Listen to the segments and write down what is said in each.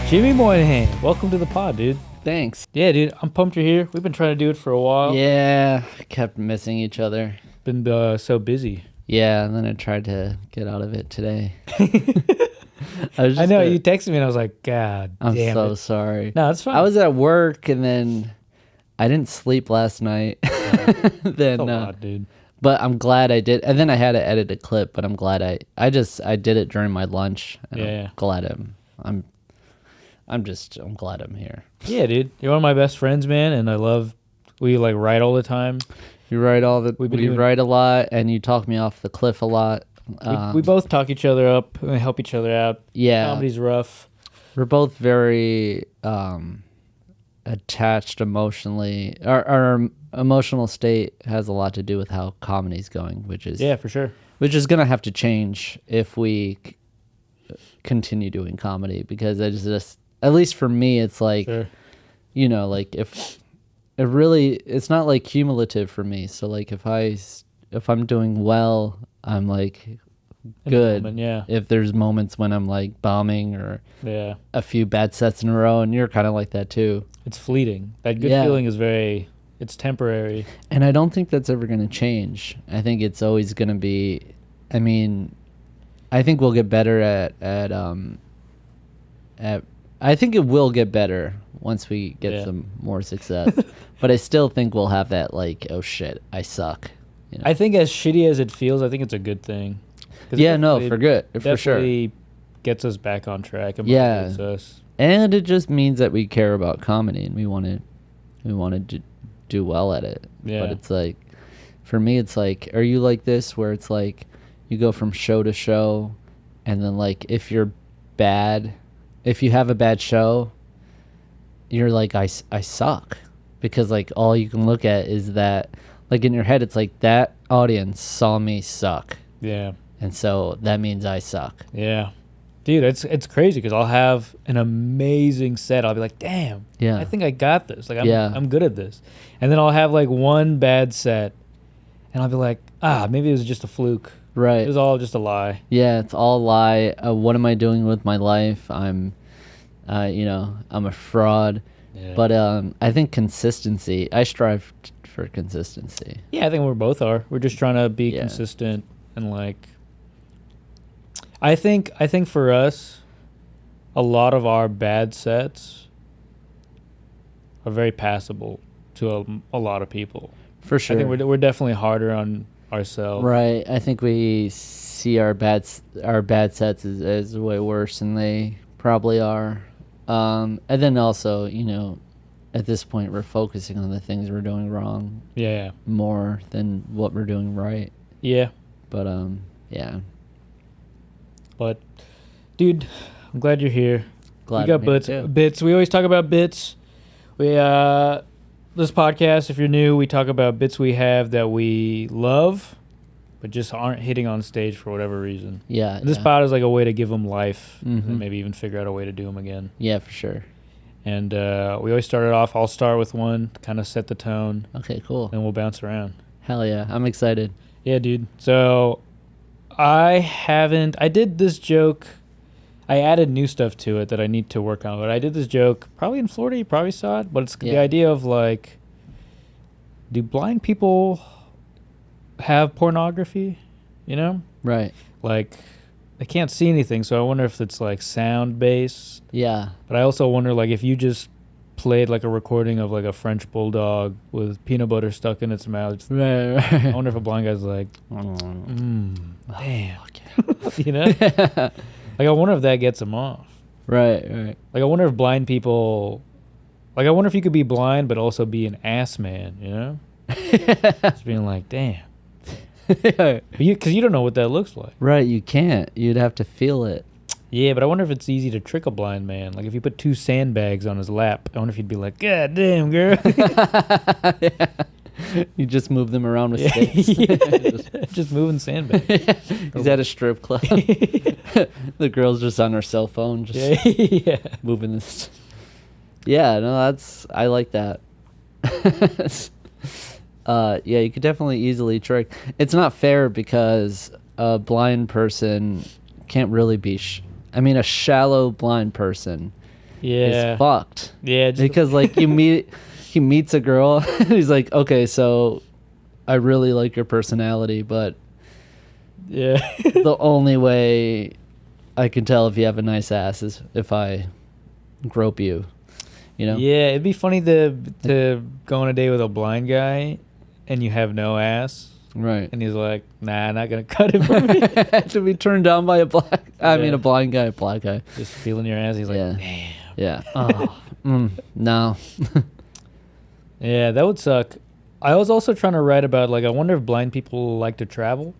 Jimmy Moynihan, welcome to the pod, dude. Thanks. Yeah, dude, I'm pumped you're here. We've been trying to do it for a while. Yeah, kept missing each other. Been so busy. Yeah, and then I tried to get out of it today. I know, you texted me and I was like, God I'm damn so it. sorry. No, it's fine. I was at work and then I didn't sleep last night. That's then a lot, dude. But I'm glad I did. And then I had to edit a clip, but I'm glad I did it during my lunch. And Yeah. I'm glad I'm glad I'm here. Yeah, dude. You're one of my best friends, man, and we like write all the time. You write we write a lot, and you talk me off the cliff a lot. We both talk each other up and help each other out. Yeah. Comedy's rough. We're both very attached emotionally. Our emotional state has a lot to do with how comedy's going, which is Yeah, for sure. Which is gonna have to change if we continue doing comedy, because I just at least for me, it's like, Sure. you know, like if it really, it's not like cumulative for me. So like if I'm doing well, I'm like good. Moment, yeah. If there's moments when I'm like bombing or Yeah. a few bad sets in a row, and you're kind of like that too. It's fleeting. That good Yeah. feeling is it's temporary. And I don't think that's ever going to change. I think it's always going to be, I mean, I think we'll get better I think it will get better once we get some more success. But I still think we'll have that like, oh shit, I suck. You know? I think as shitty as it feels, I think it's a good thing. Yeah, no, for sure. Definitely gets us back on track. And Yeah. motivates us. And it just means that we care about comedy and we want to do well at it. Yeah. But it's like, for me, it's like, are you like this where it's like you go from show to show, and then like if you have a bad show, you're like, I suck, because like all you can look at is that, like in your head, it's like that audience saw me suck. Yeah. And so that means I suck. Yeah. Dude, it's crazy because I'll have an amazing set. I'll be like, damn, Yeah. I think I got this. Like, Yeah. I'm good at this. And then I'll have like one bad set, and I'll be like, maybe it was just a fluke. Right. It was all just a lie. Yeah, it's all a lie. What am I doing with my life? I'm a fraud. Yeah. But I think consistency. I strive for consistency. Yeah, I think we both are. We're just trying to be consistent and like. I think for us, a lot of our bad sets are very passable to a lot of people. For sure. I think we're definitely harder on ourselves. Right. I think we see our bad sets as way worse than they probably are. And then also, at this point, we're focusing on the things we're doing wrong. Yeah. More than what we're doing right. Yeah. But yeah. But, dude, I'm glad you're here. Glad you got bits. We always talk about bits. This podcast, if you're new, we talk about bits we have that we love, but just aren't hitting on stage for whatever reason. Yeah. This pod is like a way to give them life, Mm-hmm. and maybe even figure out a way to do them again. Yeah, for sure. And we always start it off. I'll start with one, kind of set the tone. Okay, cool. And we'll bounce around. Hell yeah. I'm excited. Yeah, dude. So I did this joke. I added new stuff to it that I need to work on. But I did this joke probably in Florida. You probably saw it. But it's the idea of like, do blind people have pornography? Right. Like, they can't see anything. So I wonder if it's like sound based. Yeah. But I also wonder like if you just played like a recording of like a French bulldog with peanut butter stuck in its mouth. Right. I wonder if a blind guy's like, damn. Like, I wonder if that gets him off. Right. Like, I wonder if blind people, like, I wonder if you could be blind but also be an ass man, Just being like, damn. Because you don't know what that looks like. Right, you can't. You'd have to feel it. Yeah, but I wonder if it's easy to trick a blind man. Like, if you put 2 sandbags on his lap, I wonder if he'd be like, God damn, girl. Yeah. You just move them around with sticks. Just moving sandbags. He's at a strip club. The girl's just on her cell phone, just moving this. Yeah, no, I like that. Yeah, you could definitely easily trick. It's not fair because a blind person can't really be... a shallow blind person Yeah. is fucked. Yeah. Because like he meets a girl and he's like, okay, so I really like your personality, but yeah. the only way I can tell if you have a nice ass is if I grope you, you know? Yeah, it'd be funny to go on a date with a blind guy and you have no ass. Right. And he's like, nah, not going to cut it for me. To be turned down by a black, I mean Yeah. a blind guy, a black guy. Just feeling your ass. He's like, Yeah. damn. Yeah. Oh, no. Yeah, that would suck. I was also trying to write about, like, I wonder if blind people like to travel.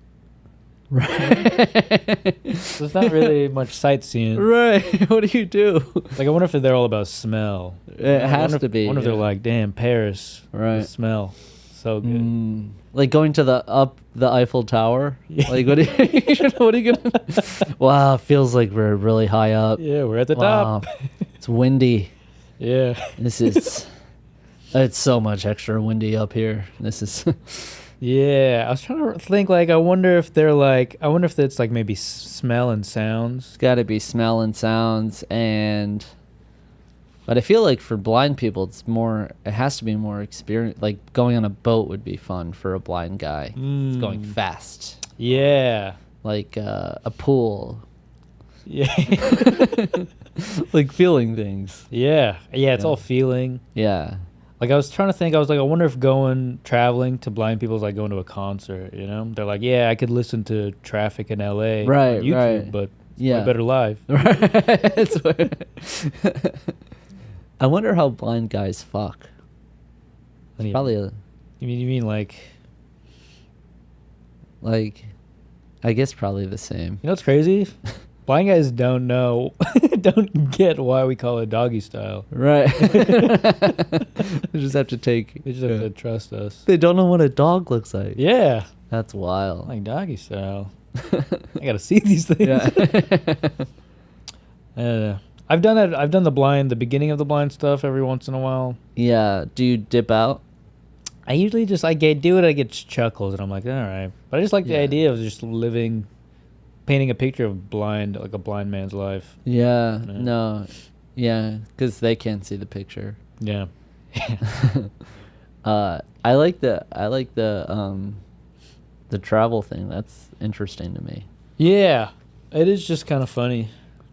Right. There's not really much sightseeing. Right. What do you do? Like, I wonder if they're all about smell. It I has wonder to if, be. I wonder if they're like, damn, Paris. Right. The smell. So good. Like going to the Eiffel Tower. Yeah. Like what are you gonna? Wow, it feels like we're really high up. Yeah, we're at the Wow. top. It's windy. Yeah. This is. It's so much extra windy up here. This is. Yeah, I was trying to think, like, I wonder if it's like maybe smell and sounds. It's got to be smell and sounds but I feel like for blind people it has to be more experience. Like going on a boat would be fun for a blind guy. It's going fast. Yeah. Like a pool. Yeah. Like feeling things. Yeah. Yeah, it's Yeah. all feeling. Yeah. Like, I was trying to think, I was like, I wonder if traveling to blind people is like going to a concert, you know? They're like, yeah, I could listen to Traffic in LA Right, on YouTube, right. but it's Yeah. way better live. Right. I wonder how blind guys fuck. You Probably mean like, I guess probably the same. you know what's crazy? Blind guys don't get why we call it doggy style. Right. They just have to take. They just have to trust us. They don't know what a dog looks like. Yeah. That's wild. Like doggy style. I gotta see these things. Yeah. I've done it. I've done the beginning of the blind stuff every once in a while. Yeah. Do you dip out? I usually just do it. I get chuckles, and I'm like, all right. But I just like the Yeah. idea of just painting a picture of like a blind man's life. Yeah. Yeah. No. Yeah, because they can't see the picture. Yeah. I like the travel thing. That's interesting to me. Yeah. It is just kind of funny.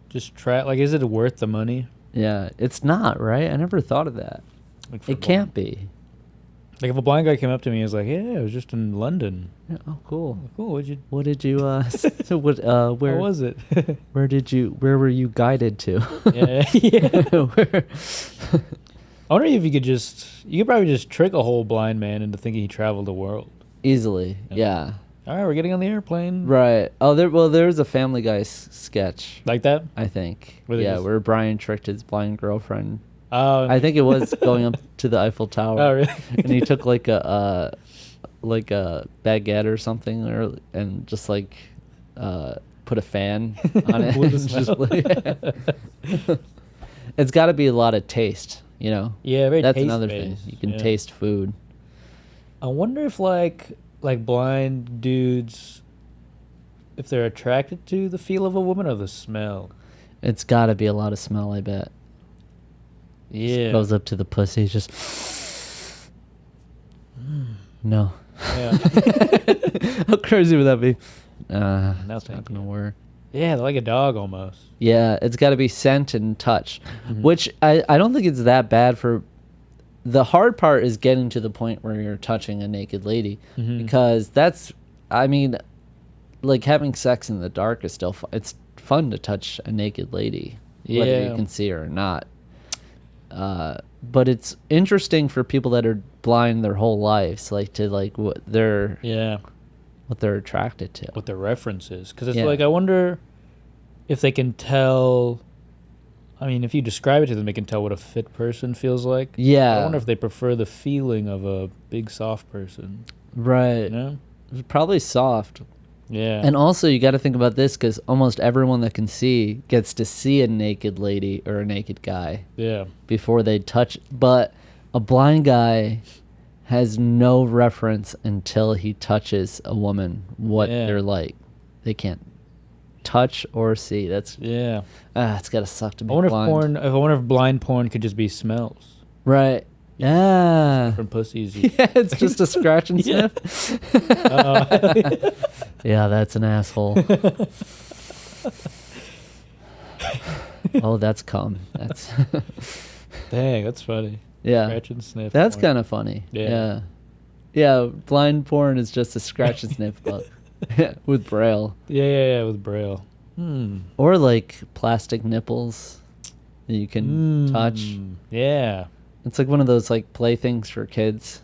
Just like, is it worth the money? Yeah, it's not, right? I never thought of that. Like for It can't be. Like, if a blind guy came up to me and was like, yeah, I was just in London. Yeah, oh, cool. Cool. What did you so what where How was it? where were you guided to? Yeah. Yeah. Where- I wonder if you could probably just trick a whole blind man into thinking he traveled the world. Easily. Yeah. Yeah. All right, we're getting on the airplane. Right. Oh, there's a Family Guy sketch, Like that? I think. Where they Yeah, just- where Brian tricked his blind girlfriend. Oh. I think it was going up to the Eiffel Tower. Oh, really? And he took like a baguette or something, and just like put a fan on it. Blew the It's just smell. it's got to be a lot of taste, you know. Yeah, very That's another thing. taste-based. You can Yeah. taste food. I wonder if like blind dudes, if they're attracted to the feel of a woman or the smell. It's got to be a lot of smell, I bet. Yeah. Goes up to the pussy, just no. Yeah. How crazy would that be? No, That's not thank gonna you. work. Yeah, they're like a dog almost. Yeah, it's got to be scent and touch, Mhm. which I don't think it's that bad for. The hard part is getting to the point where you're touching a naked lady, Mhm. because I mean, like having sex in the dark is still it's fun to touch a naked lady, whether Yeah. you can see her or not. But it's interesting for people that are blind their whole lives, like to like what they're attracted to. What their reference is. Because it's Yeah. like, I wonder if they can tell. I mean, if you describe it to them, they can tell what a fit person feels like. Yeah. I wonder if they prefer the feeling of a big, soft person. Right. You know? Probably soft. Yeah. And also, you got to think about this, because almost everyone that can see gets to see a naked lady or a naked guy yeah. before they touch. But a blind guy has no reference until he touches a woman, what Yeah. they're like. They can't touch or see. That's Yeah. it's gotta suck to be I wonder blind. if blind porn could just be smells Right. Yeah. from pussies. Yeah, it's just a scratch and Yeah. sniff. Yeah. Yeah, that's an asshole. Oh, that's cum. That's Dang, that's funny. yeah. Scratch and sniff. That's porn. kind of funny. Yeah. Yeah. Yeah, blind porn is just a scratch and sniff but with braille. Yeah, with braille. Or like plastic nipples that you can touch. Yeah. It's like one of those like playthings for kids.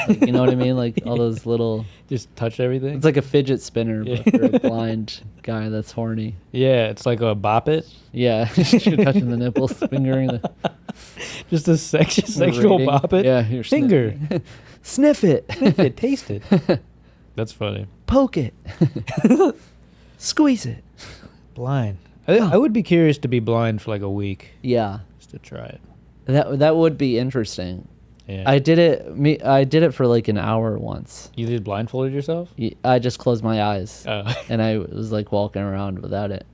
Like, you know what I mean? Like all those little. Just touch everything. It's like a fidget spinner, Yeah. but for a blind guy that's horny. Yeah, it's like a bop it. Yeah, you're touching the nipples, fingering the. Just a sexual reading. bop it. Yeah, you're Finger. Sniff it. Sniff it. Taste it. That's funny. Poke it. Squeeze it. Blind. I would be curious to be blind for like a week Yeah, just to try it. that would be interesting. Yeah. I did it for like an hour once. You just blindfolded yourself? I just closed my eyes Oh. and I was like walking around without it.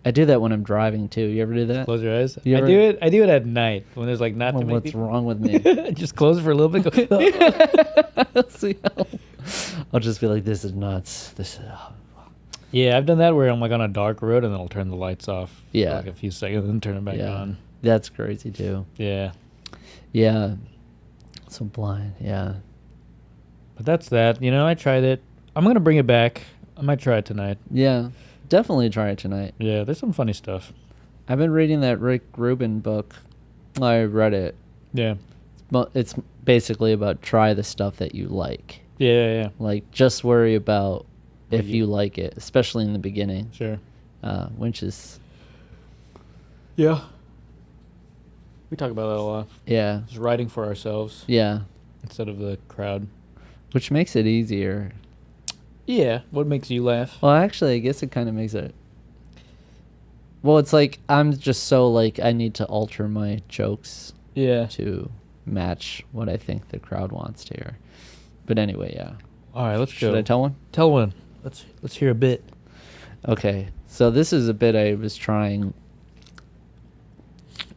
I do that when I'm driving too. You ever do that? Close your eyes. You ever- I do it at night when there's like not Well, too many what's people. wrong with me? Just close it for a little bit. Go, See, I'll just be like, this is nuts. This is. yeah, I've done that where I'm like on a dark road and then I'll turn the lights off Yeah. for like a few seconds and turn it back on. That's crazy too. Yeah. Yeah. So blind. Yeah. But that's that. You know, I tried it. I'm going to bring it back. I might try it tonight. Yeah. Definitely try it tonight. Yeah, there's some funny stuff. I've been reading that Rick Rubin book. I read it. Yeah. It's basically about try the stuff that you like. Yeah. Like, just worry about What if you like it, especially in the beginning, Sure. which is, Yeah. We talk about that a lot. yeah, Just writing for ourselves yeah, instead of the crowd. which makes it easier. Yeah. What makes you laugh? Well, actually, I guess it kind of makes it. Well, it's like I'm just so like I need to alter my jokes Yeah. to match what I think the crowd wants to hear. But anyway, yeah. All right, let's Should go. I tell one? Tell one. Let's hear a bit. Okay, so this is a bit I was trying.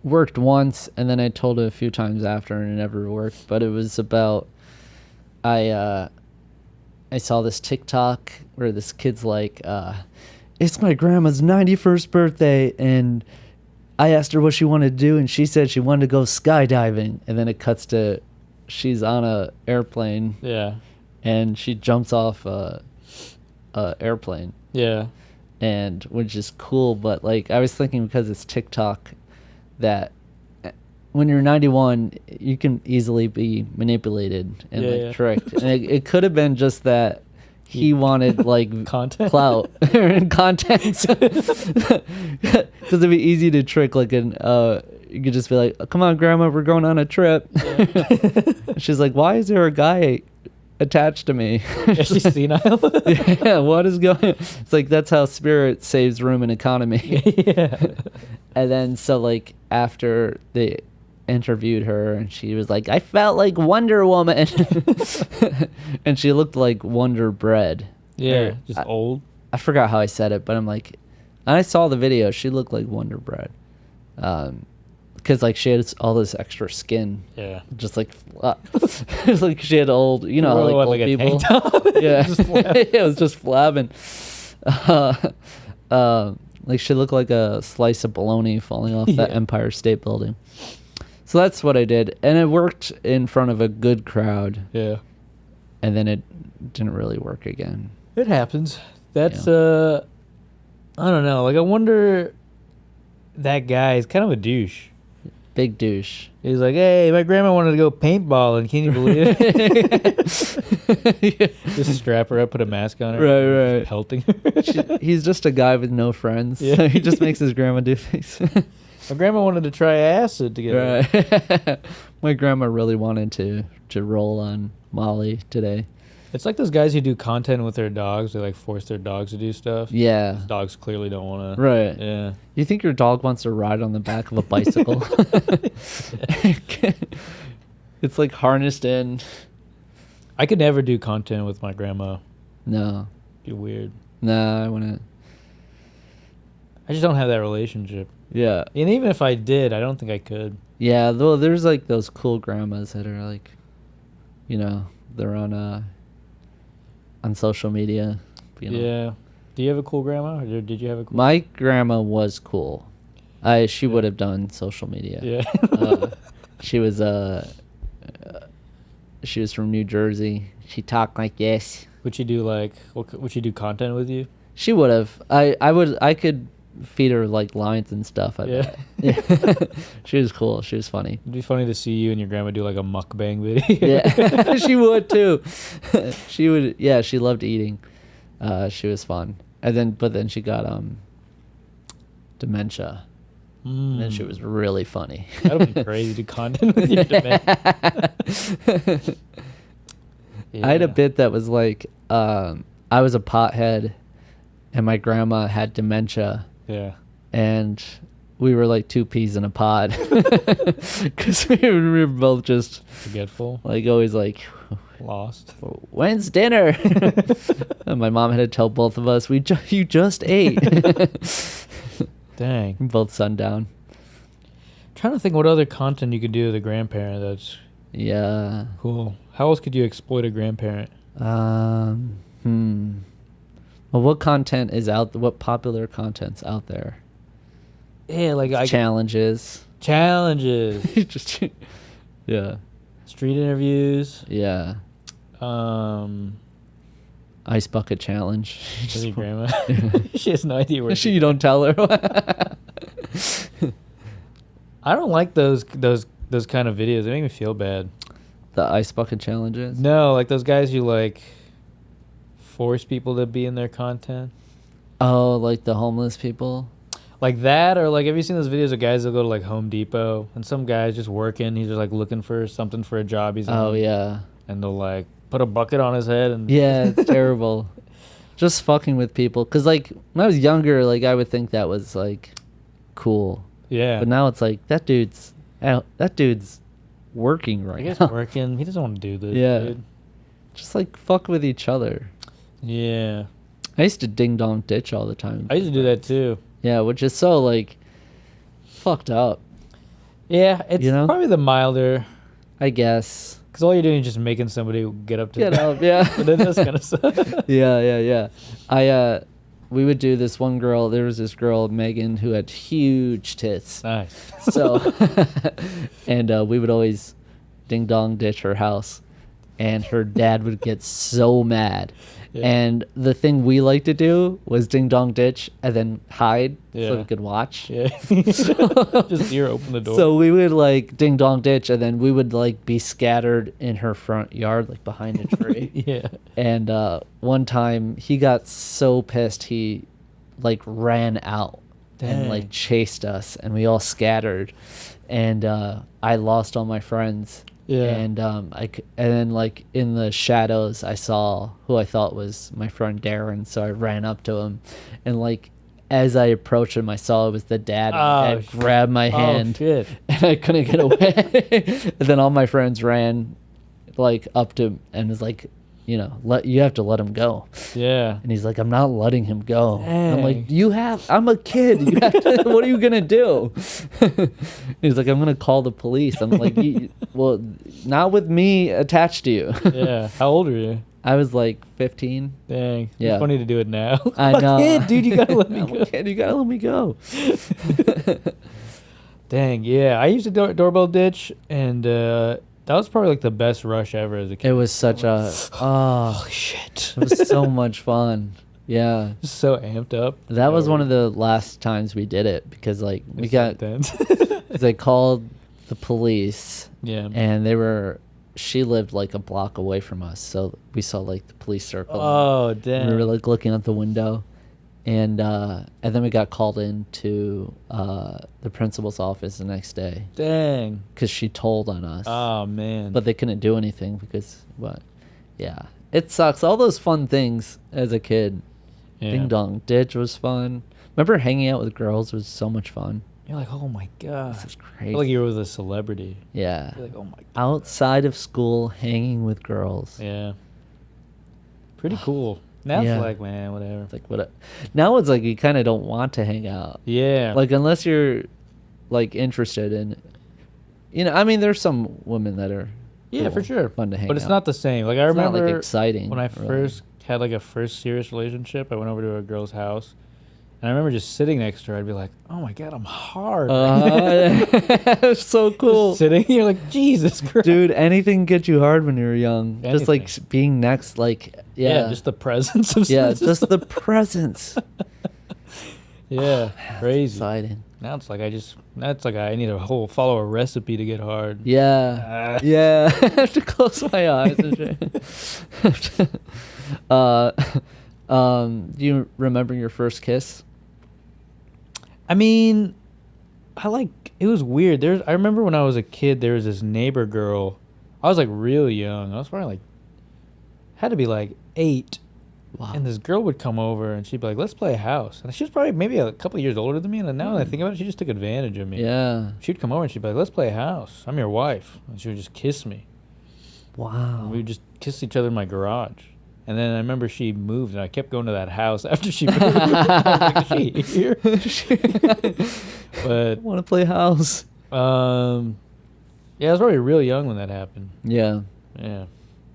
Worked once, and then I told it a few times after, and it never worked. But it was about I saw this TikTok where this kid's like, "It's my grandma's 91st birthday, and I asked her what she wanted to do, and she said she wanted to go skydiving." And then it cuts to she's on a airplane, Yeah. and she jumps off a airplane. Yeah. And which is cool, but like I was thinking because it's TikTok that when you're 91 you can easily be manipulated and tricked, and it could have been just that he wanted like Content? clout and content, because it'd be easy to trick like an you could just be like, "Come on grandma, we're going on a trip." She's like, "Why is there a guy attached to me?" Yeah, she's senile. Yeah, what is going? It's like that's how spirit saves room and economy. Yeah. And then so like after they interviewed her, and she was like, "I felt like Wonder Woman," and she looked like Wonder Bread. Yeah. Or, Just old. I forgot how I said it, but I'm like, and I saw the video. She looked like Wonder Bread, because like she had all this extra skin. Yeah. Just like, it's like she had old, you know, What, like old like a people. tank top? Yeah, Just flap. it was just flabbing. Like she looked like a slice of bologna falling off that Yeah. Empire State Building. So that's what I did, and it worked in front of a good crowd, Yeah. and then it didn't really work again. It happens. That's I don't know. Like I wonder, that guy is kind of a douche. Big douche. He's like, "Hey, my grandma wanted to go paintballing. Can you believe it?" Just strap her up, put a mask on her. Right, right. Pelting her. He's just a guy with no friends. Yeah. He just makes his grandma do things. My grandma wanted to try acid together. Right. My grandma really wanted to roll on Molly today. It's like those guys who do content with their dogs. They like force their dogs to do stuff. Yeah. Those dogs clearly don't want to. Right. Yeah. You think your dog wants to ride on the back of a bicycle? It's like harnessed in. I could never do content with my grandma. No. Be weird. Nah, I wouldn't. I just don't have that relationship. Yeah. And even if I did, I don't think I could. Yeah, though there's like those cool grandmas that are like, you know, they're on social media. You know. Yeah. Do you have a cool grandma? Or did you have a cool? My grandma was cool. She would have done social media. Yeah. She was from New Jersey. She talked like this. Would she do like? Would she do content with you? She would have. I could feed her like lines and stuff. I bet. Yeah. She was cool. She was funny. It'd be funny to see you and your grandma do like a mukbang video. Yeah, she would too. She would. Yeah, she loved eating. She was fun. But then she got dementia. And then she was really funny. That would be crazy to do content with your dementia. Yeah. I had a bit that was like, I was a pothead, and my grandma had dementia. Yeah. And we were like two peas in a pod, because we were both just forgetful, like always like lost. When's dinner? And my mom had to tell both of us, you just ate. Dang. Both sundown. Trying to think what other content you could do with a grandparent that's cool. How else could you exploit a grandparent? Well, what content is out? What popular content's out there? Yeah, like challenges. Just yeah. Street interviews. Yeah. Ice bucket challenge. Does your grandma? She has no idea where. You don't tell her. I don't like those kind of videos. They make me feel bad. The ice bucket challenges? No, like those guys who like force people to be in their content. Oh, like the homeless people? Like that, or like have you seen those videos of guys that go to like Home Depot and some guy's just working, he's just like looking for something for a job he's in. Oh yeah. And they'll like put a bucket on his head and yeah, it's terrible. Just fucking with people, cuz like when I was younger, like I would think that was like cool. Yeah. But now it's like that dude's working right now. Working. He doesn't want to do this. Yeah. Dude. Just like fuck with each other. Yeah. I used to ding dong ditch all the time. I used to do that too. Yeah, which is so like fucked up. Yeah, it's probably the milder. I guess. Because all you're doing is just making somebody get up. Yeah. But then that's kind of suck. Yeah. We would do this one girl. There was this girl, Megan, who had huge tits. Nice. So, and we would always ding dong ditch her house, and her dad would get so mad. Yeah. And the thing we like to do was ding dong ditch and then hide so we could watch. Yeah. Just ear open the door. So we would like ding dong ditch, and then we would like be scattered in her front yard, like behind a tree. Yeah. And one time he got so pissed he like ran out. Dang. And like chased us, and we all scattered, and I lost all my friends. Yeah. And then like in the shadows I saw who I thought was my friend Darren, so I ran up to him, and like as I approached him I saw it was the dad. And grabbed my hand. And I couldn't get away. And then all my friends ran like up to him and was like, you have to let him go. Yeah. And he's like, I'm not letting him go. I'm like, I'm a kid. You have to, what are you going to do? He's like, I'm going to call the police. I'm like, well, not with me attached to you. Yeah. How old are you? I was like 15. Dang. Yeah. It's funny to do it now. I know. I'm a kid, dude. You got to let me go. Kid, you got to let me go. Dang. Yeah. I used to doorbell ditch, and that was probably like the best rush ever as a kid. It was such holy shit. It was so much fun. Yeah. Just so amped up. That was one of the last times we did it, because like they called the police. Yeah. And she lived like a block away from us, so we saw like the police circle. Oh, damn. We were like looking out the window. And then we got called into the principal's office the next day. Dang. Because she told on us. Oh, man. But they couldn't do anything because, yeah. It sucks. All those fun things as a kid. Yeah. Ding dong ditch was fun. Remember hanging out with girls was so much fun. You're like, oh, my God. This is crazy. Like you were with a celebrity. Yeah. You're like, oh, my God. Outside of school, hanging with girls. Yeah. Pretty cool. Now Yeah. it's like, man, whatever. It's like what? Now it's like you kind of don't want to hang out. Yeah. Like unless you're like interested in, I mean, there's some women that are yeah, cool, for sure. fun to hang But it's out. not the same. Like I It's not, remember like, exciting, when I really. first had like a first serious relationship. I went over to a girl's house, and I remember just sitting next to her. I'd be like, "Oh my god, I'm hard." It's so cool. Just sitting here like Jesus Christ, Dude, anything get you hard when you were young. Just like Anything. being next, like Yeah, just the presence of yeah, just the presence. yeah, That's crazy. exciting. Now it's like I need to follow a recipe to get hard. Yeah, Ah. yeah. I have to close my eyes. And shit. Do you remember your first kiss? I mean, it was weird. I remember when I was a kid, there was this neighbor girl. I was like real young. I was probably like, had to be like 8. Wow. And this girl would come over and she'd be like, let's play house. And she was probably maybe a couple of years older than me. And now that I think about it, she just took advantage of me. Yeah. She'd come over and she'd be like, let's play house. I'm your wife. And she would just kiss me. Wow. And we would just kiss each other in my garage. And then I remember she moved and I kept going to that house after she moved. I was like, is she here? But want to play house. yeah, I was probably real young when that happened. Yeah. Yeah.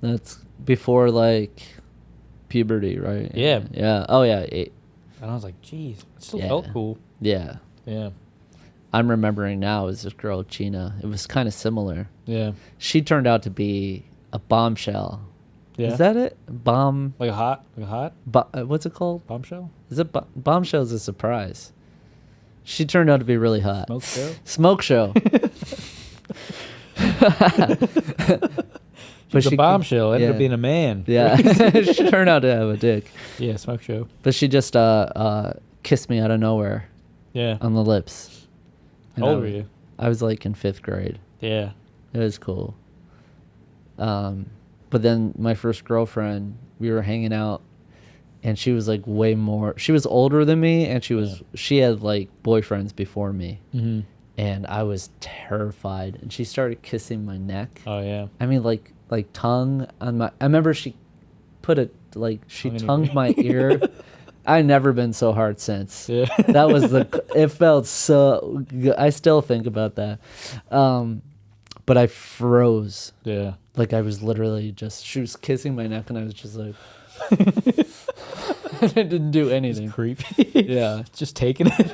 That's before like puberty, right? Yeah. Yeah. Oh yeah. 8. And I was like, geez, it still Yeah. felt cool. Yeah. Yeah. I'm remembering now is this girl Gina. It was kind of similar. Yeah. She turned out to be a bombshell. Yeah. Is that it? Bomb. Like a hot? What's it called? Bombshell? Is it bombshell? Is a surprise. She turned out to be really hot. Smoke show? Smoke show. She's a bombshell. Ended up being a man. Yeah. She turned out to have a dick. Yeah, smoke show. But she just kissed me out of nowhere Yeah. on the lips. How old were you? I was like in 5th grade. Yeah. It was cool. But then my first girlfriend, we were hanging out, and she was like way more. She was older than me, and she had like boyfriends before me, Mm-hmm. and I was terrified. And she started kissing my neck. Oh, yeah. I mean, like tongue on my. I remember she put it like she Tongue in your tongued ear. my ear. I never been so hard since. Yeah. That was it felt so good. I still think about that. But I froze. Yeah. Like I was literally she was kissing my neck and I was just like, I didn't do anything. It's creepy. Yeah. Just taking it.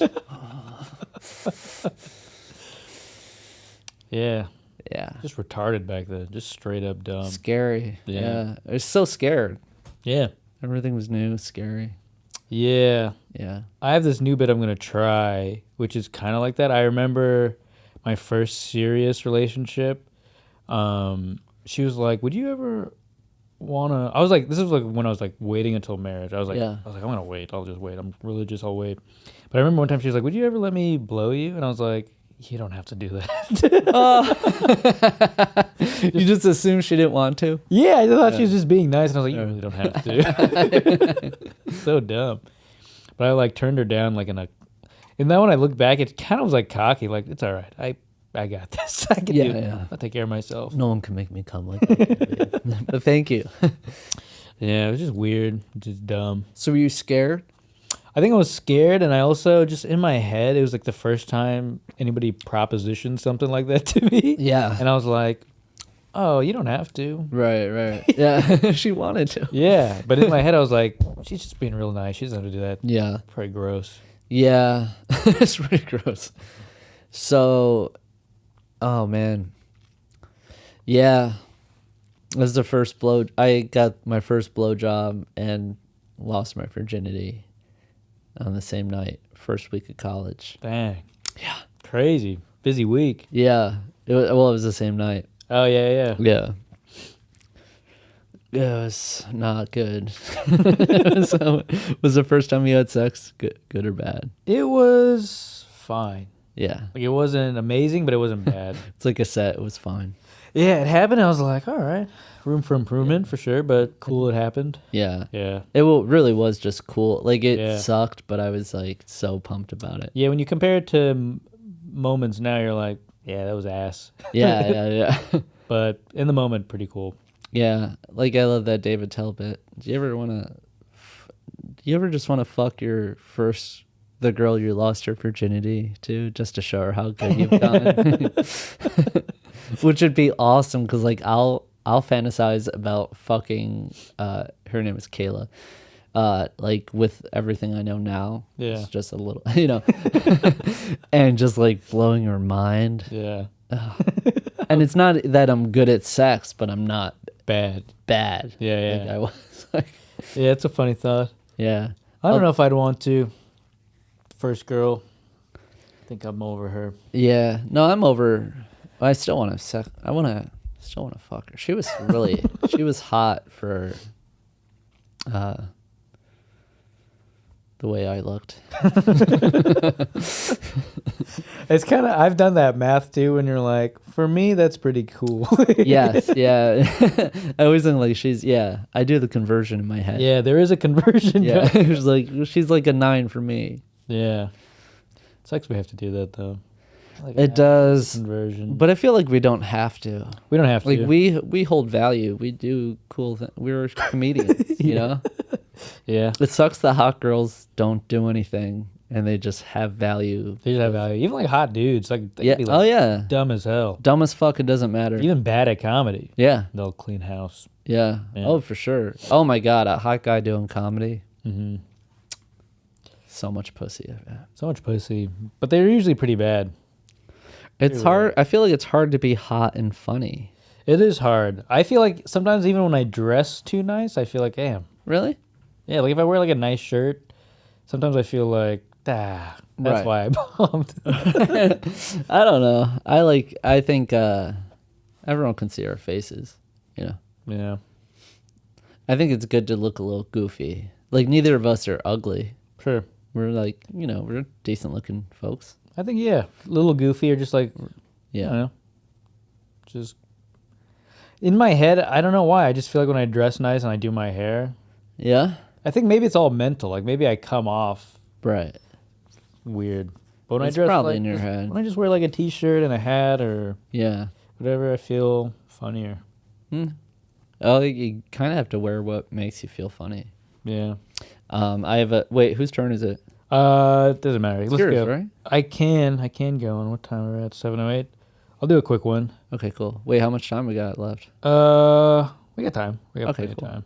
Yeah. Yeah. Yeah. Just retarded back then. Just straight up dumb. Scary. Yeah. Yeah. I was so scared. Yeah. Everything was new, scary. Yeah. Yeah. I have this new bit I'm going to try, which is kind of like that. I remember my first serious relationship. She was like, would you ever want to... I was like, this was like when I was like waiting until marriage. I was like, I'm going to wait. I'll just wait. I'm religious. I'll wait. But I remember one time she was like, would you ever let me blow you? And I was like, you don't have to do that. You just assumed she didn't want to? Yeah, I thought she was just being nice. And I was like, you really don't have to. So dumb. But I like turned her down like in a... And then when I look back, it kind of was like cocky. Like, it's all right. I got this. I can do it. I'll take care of myself. No one can make me come like that. But thank you. Yeah, it was just weird. Just dumb. So were you scared? I think I was scared, and I also just in my head, it was like the first time anybody propositioned something like that to me. Yeah. And I was like, oh, you don't have to. Right. Yeah. She wanted to. Yeah. But in my head, I was like, she's just being real nice. She doesn't have to do that. Yeah. Probably gross. Yeah. It's pretty gross. So, oh man. Yeah. This is the first blow. I got my first blow job and lost my virginity on the same night, first week of college. Dang. Yeah. Crazy. Busy week. Yeah. It was the same night. Oh, yeah. Yeah. It was not good. So, was the first time you had sex good or bad? It was fine. Yeah. Like, it wasn't amazing, but it wasn't bad. It's like I said, it was fine. Yeah, it happened. I was like, all right. Room for improvement for sure, but cool it happened. Yeah. Yeah. It really was just cool. Like, it Yeah. sucked, but I was, like, so pumped about it. Yeah, when you compare it to moments now, you're like, yeah, that was ass. Yeah. But in the moment, pretty cool. Yeah, like I love that David Tell bit. Do you ever just want to fuck the girl you lost her virginity to, just to show her how good you've gotten? Which would be awesome, because like I'll fantasize about fucking her name is Kayla. Like with everything I know now. Yeah. It's just a little, and just like blowing her mind. Yeah. And it's not that I'm good at sex, but I'm not Bad. Yeah. Like I was like, Yeah, it's a funny thought. yeah. I don't know if I'd want to. First girl. I think I'm over her. Yeah. No, I'm over. I still want to still want to fuck her. She was hot for the way I looked. It's kind of, I've done that math too, when you're like, for me, that's pretty cool. Yes, yeah. I always think like I do the conversion in my head. Yeah, there is a conversion. Yeah, she's like a 9 for me. Yeah. It sucks we have to do that though. Like It does, conversion. but I feel like we don't have to. We don't have to. Like we hold value. We do cool things. We're comedians, you know? Yeah. It sucks that hot girls don't do anything and they just have value. They just have value. Even like hot dudes, like they Yeah. can be like Yeah. dumb as hell. Dumb as fuck. It doesn't matter. Even bad at comedy. Yeah. They'll clean house. Yeah. Yeah. Oh, for sure. Oh my God, a hot guy doing comedy. Mm-hmm. So much pussy. So much pussy. But they're usually pretty bad. It's hard. I feel like it's hard to be hot and funny. It is hard. I feel like sometimes even when I dress too nice, I feel like, damn. Really? Yeah, like if I wear like a nice shirt, sometimes I feel like, that's Right. why I bombed. I don't know. I think everyone can see our faces, you know. Yeah, I think it's good to look a little goofy. Like neither of us are ugly. sure. We're like, we're decent looking folks. I think, yeah, a little goofy or just like, I Yeah. don't know. Just in my head, I don't know why. I just feel like when I dress nice and I do my hair, Yeah? I think maybe it's all mental. Like maybe I come off Right. weird. But when It's I dress probably like, in your head. when I just wear like a t-shirt and a hat or Yeah. whatever, I feel funnier. Oh, you kind of have to wear what makes you feel funny. Yeah. I have wait, whose turn is it? It doesn't matter. Let's yours, go. right? I can go on. What time are we at? 7:08. I'll do a quick one. Okay, cool. Wait, how much time we got left? We got time. We got Okay, plenty cool. of time.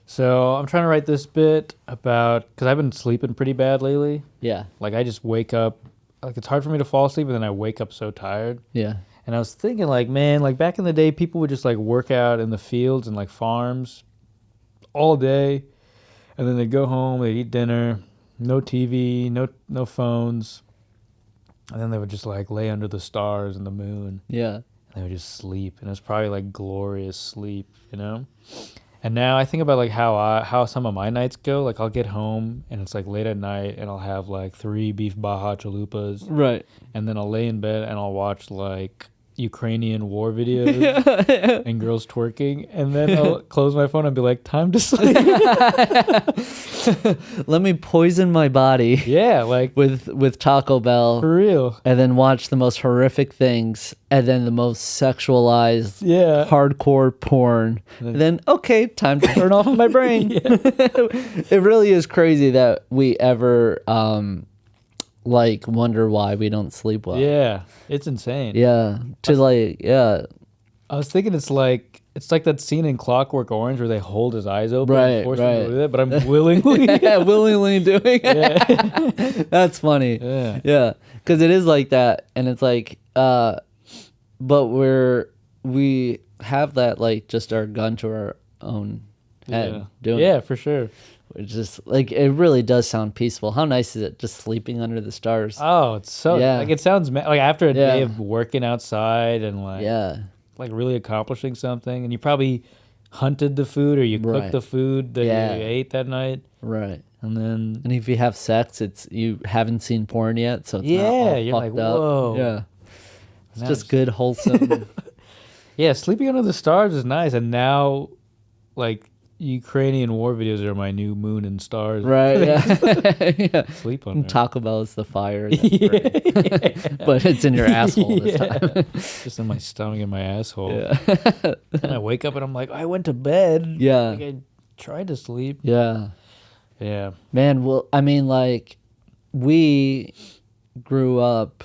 So I'm trying to write this bit about, because I've been sleeping pretty bad lately. Yeah. Like I just wake up, like it's hard for me to fall asleep, and then I wake up so tired. Yeah. And I was thinking, like, man, like back in the day, people would just like work out in the fields and like farms all day, and then they'd go home, they'd eat dinner, no TV, no phones, and then they would just like lay under the stars and the moon. Yeah. And they would just sleep, and it was probably like glorious sleep, you know? And now I think about like how some of my nights go. Like I'll get home and it's like late at night, and I'll have like 3 beef Baja chalupas, Right. and then I'll lay in bed and I'll watch like Ukrainian war videos and girls twerking, and then I'll close my phone and be like, time to sleep. Let me poison my body Yeah, like with Taco Bell. for real. And then watch the most horrific things, and then the most sexualized, Yeah. hardcore porn. And then, okay, time to turn off my brain. It really is crazy that we ever like wonder why we don't sleep well. Yeah, it's insane. Yeah. I was thinking it's like that scene in Clockwork Orange where they hold his eyes open Right, and force him right. to do that, but I'm willingly. Yeah, willingly doing it. Yeah. That's funny. Yeah. Yeah, because it is like that, and it's like, but we have that like just our gun to our own head Yeah. doing. Yeah, for sure. It's just like it really does sound peaceful. How nice is it just sleeping under the stars? Oh, it's so Yeah. like it sounds like after a day Yeah. of working outside and like Yeah, like really accomplishing something, and you probably hunted the food or you cooked Right. the food that Yeah. you ate that night, right. and then And if you have sex, it's you haven't seen porn yet, so it's not Yeah, all you're like, fucked up. whoa. Yeah, it's Now just it's- good, wholesome. yeah, sleeping under the stars is nice, and now like Ukrainian war videos are my new moon and stars. Right. Yeah. Yeah. Sleep on there. Taco Bell is the fire. Yeah. But it's in your asshole this Yeah. time. Just in my stomach and my asshole. Yeah. And I wake up and I'm like, I went to bed. Yeah. Like I tried to sleep. Yeah. Yeah. Man, well, I mean, like, we grew up,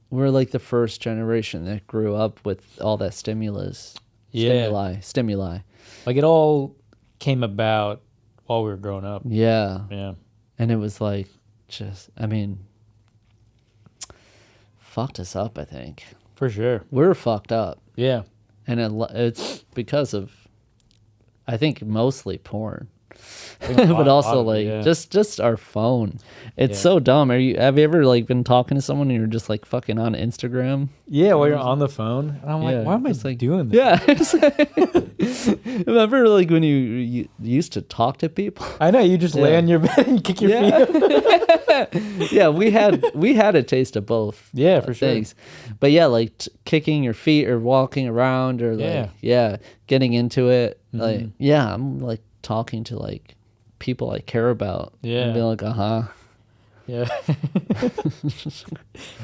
we're like the first generation that grew up with all that stimulus. Yeah. Stimuli. Like it all came about while we were growing up. Yeah. Yeah. And it was like, just, I mean, fucked us up, I think. For sure. We're fucked up. Yeah. And it's because of, I think, mostly porn. But also like just our phone. It's so dumb. Have you ever like been talking to someone and you're just like fucking on Instagram? Yeah, while you're on the phone. And I'm like, why am I like, doing this? Yeah. Remember like when you used to talk to people? I know, you just lay on your bed and kick your feet up. Yeah, we had a taste of both. Yeah, for sure. Things. But yeah, like kicking your feet or walking around or like getting into it. Like I'm like talking to like people I care about. Yeah. And be like, Yeah.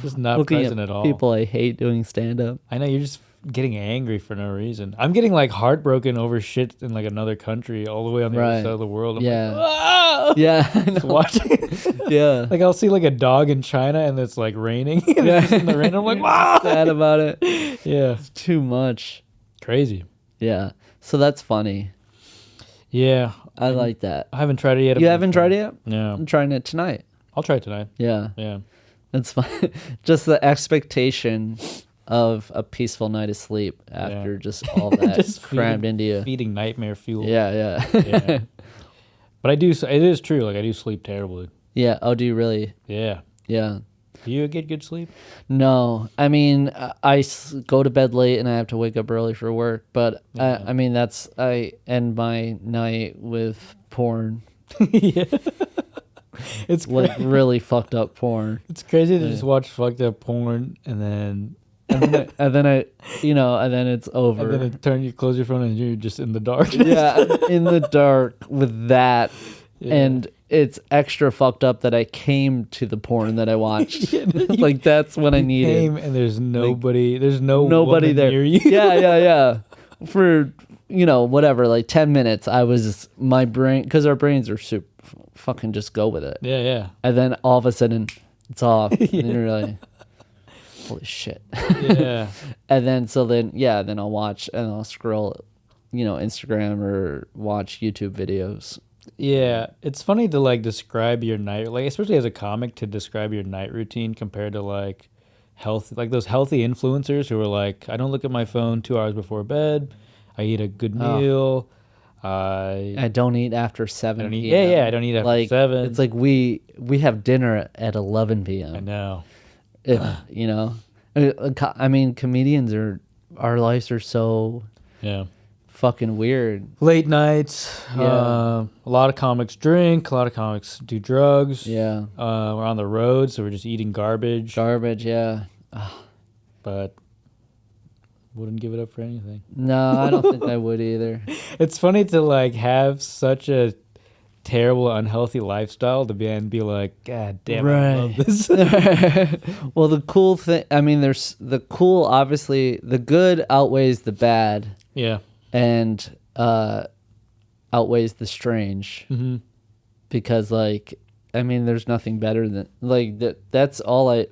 Just not looking present at all. People I hate doing stand up. I know, you're just getting angry for no reason. I'm getting like heartbroken over shit in like another country all the way on the other side of the world. I'm like, ah! Yeah. Just watching. Yeah. Like I'll see like a dog in China and it's like raining. And it's just in the rain. I'm like, wow. Sad about it. Yeah. It's too much. Crazy. Yeah. So that's funny. Yeah. I like that. I haven't tried it yet. You haven't tried it yet? No. I'm trying it tonight. I'll try it tonight. Yeah. Yeah. That's fun. Just the expectation of a peaceful night of sleep after just all that just crammed into you. Feeding nightmare fuel. Yeah. Yeah. But it is true. Like I do sleep terribly. Yeah. Oh, do you really? Yeah. Yeah. Do you get good sleep? No. I mean, I go to bed late and I have to wake up early for work. But I mean, I end my night with porn. Yeah. It's like really fucked up porn. It's crazy to just watch fucked up porn and then it's over. And then you close your phone and you're just in the dark. Yeah, in the dark with that. Yeah. And it's extra fucked up that I came to the porn that I watched. Like that's when I needed. Came and there's nobody. Like, there's nobody there near you. Yeah. For whatever, like 10 minutes, my brain, because our brains are super fucking just go with it. Yeah. And then all of a sudden it's off. And you're like, holy shit. Yeah. And then I'll watch and I'll scroll, Instagram or watch YouTube videos. Yeah, it's funny to like describe your night, like especially as a comic, to describe your night routine compared to like those healthy influencers who are like, I don't look at my phone 2 hours before bed. I eat a good meal. I don't eat after 7 p.m. Yeah, I don't eat after 7. It's like we have dinner at 11 p.m. I know. I mean, comedians our lives are so fucking weird. Late nights. Yeah. A lot of comics drink. A lot of comics do drugs. Yeah. We're on the road, so we're just eating garbage. Yeah. But wouldn't give it up for anything. No, I don't think I would either. It's funny to like have such a terrible, unhealthy lifestyle to be like, God damn, I love this. Well, the cool thing, I mean, there's the cool, obviously, the good outweighs the bad. Yeah. And outweighs the strange. Mm-hmm. Because, like, I mean, there's nothing better than, like, that's all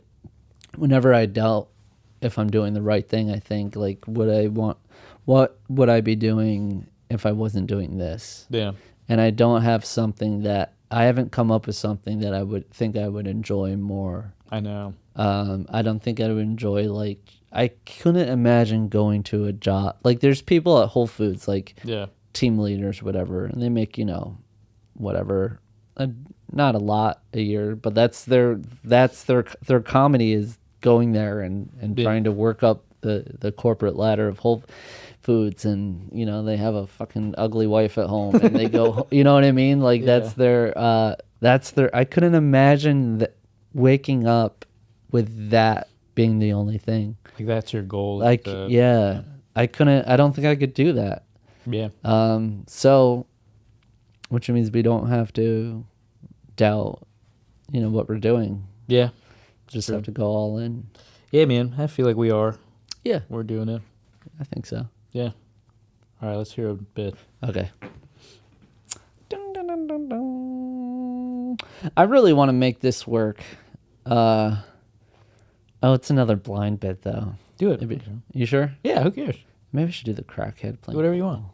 whenever I doubt if I'm doing the right thing, I think, like, what would I be doing if I wasn't doing this? Yeah. And I haven't come up with something that I would think I would enjoy more. I know. I don't think I would enjoy, like, I couldn't imagine going to a job. Like, there's people at Whole Foods, like, team leaders, whatever, and they make, whatever, not a lot a year, but that's their comedy is going there and trying to work up the corporate ladder of Whole Foods, and they have a fucking ugly wife at home and they go, you know what I mean, like that's their I couldn't imagine waking up with that being the only thing, like that's your goal, like I don't think I could do that. Yeah. So, which means we don't have to doubt, what we're doing. Yeah. Just True. have to go all in. Yeah, man. I feel like we are. Yeah, We're doing it. I think so. Yeah. All right, let's hear a bit. Okay. Dun, dun, dun, dun, dun. I really want to make this work. It's another blind bit though. Do it. Maybe. You sure? Yeah, who cares? Maybe I should do the crackhead Do blind. whatever you want.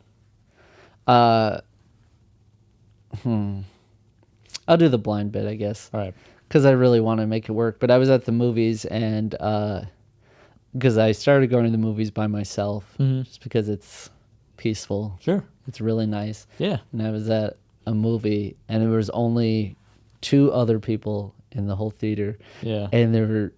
I'll do the blind bit, I guess. All right. Because I really want to make it work. But I was at the movies and because I started going to the movies by myself just because it's peaceful. Sure. It's really nice. Yeah. And I was at a movie and there was only 2 other people in the whole theater. Yeah. And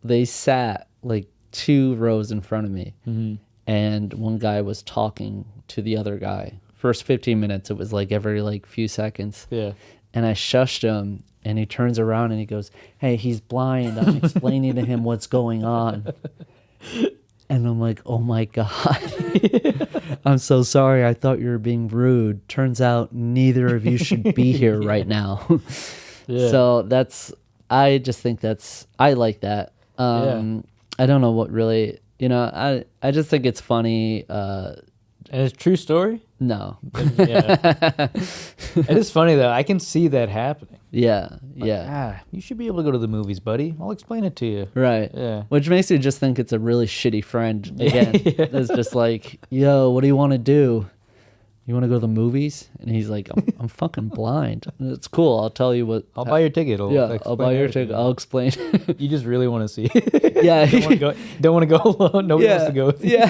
they sat like 2 rows in front of me. Mm-hmm. And one guy was talking to the other guy. First 15 minutes, it was like every like few seconds. Yeah. And I shushed him, and he turns around and he goes, "Hey, he's blind. I'm explaining to him what's going on." And I'm like, "Oh my God. I'm so sorry. I thought you were being rude. Turns out neither of you should be here right now." Yeah. So I just think I like that. I don't know what really, I just think it's funny. And it's a true story? No. Yeah. It is funny, though. I can see that happening. Yeah. Like, Yeah. you should be able to go to the movies, buddy. I'll explain it to you. Right. Yeah. Which makes you just think it's a really shitty friend. Again, it's just like, "Yo, what do you want to do? You want to go to the movies?" And he's like, I'm fucking blind. And it's cool. I'll tell you what. I'll buy your ticket. I'll buy your ticket. I'll explain. You just really want to see it. Yeah. Don't want to go alone. Nobody wants to go with you. Yeah.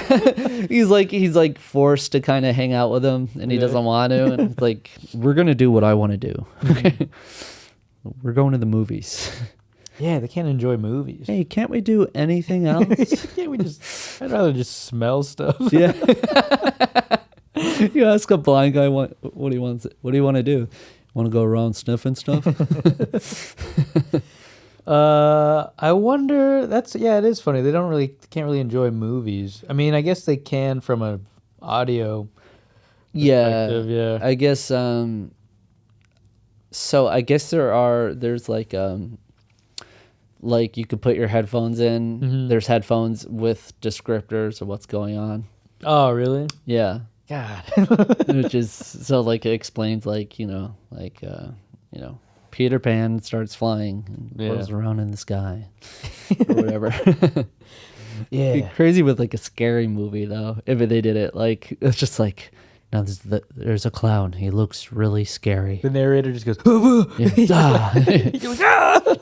He's like forced to kind of hang out with him and he doesn't want to. And it's like, we're going to do what I want to do. Okay. We're going to the movies. Yeah, they can't enjoy movies. Hey, can't we do anything else? Can't we I'd rather just smell stuff. Yeah. You ask a blind guy what he wants. What do you want to do? Want to go around sniffing stuff? I wonder. It is funny. They can't really enjoy movies. I mean, I guess they can from a audio perspective. Yeah. I guess. So I guess there's like you could put your headphones in. Mm-hmm. There's headphones with descriptors of what's going on. Oh, really? Yeah. God. Which is so like it explains Peter Pan starts flying and goes around in the sky or whatever. Yeah. It'd be crazy with like a scary movie though. If they did it like it's just like now there's a clown. He looks really scary. The narrator just goes, You're like, "Ah!"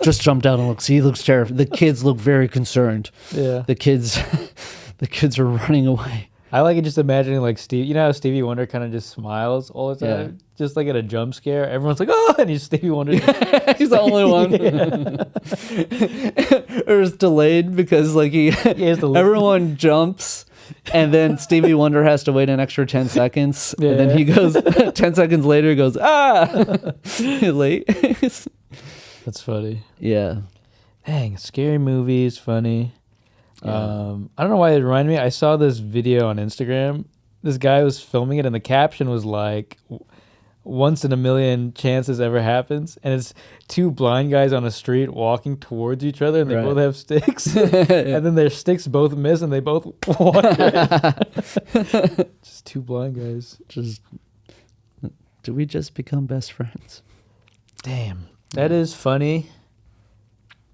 Just jumped out and looks. He looks terrified. The kids look very concerned. Yeah. The kids are running away. I like it just imagining like Steve. You know how Stevie Wonder kind of just smiles all the time, just like at a jump scare. Everyone's like, "Oh!" and he's Stevie Wonder. He's the only one. Or it's delayed because like everyone jumps, and then Stevie Wonder has to wait an extra 10 seconds, and then he goes 10 seconds later. He goes late. That's funny. Yeah. Dang, scary movies, funny. Yeah. I don't know why it reminded me. I saw this video on Instagram. This guy was filming it, and the caption was like, "Once in a million chances ever happens." And it's 2 blind guys on a street walking towards each other, and they both have sticks. And then their sticks both miss, and they both walk away. Just 2 blind guys. Do we just become best friends? Damn. That is funny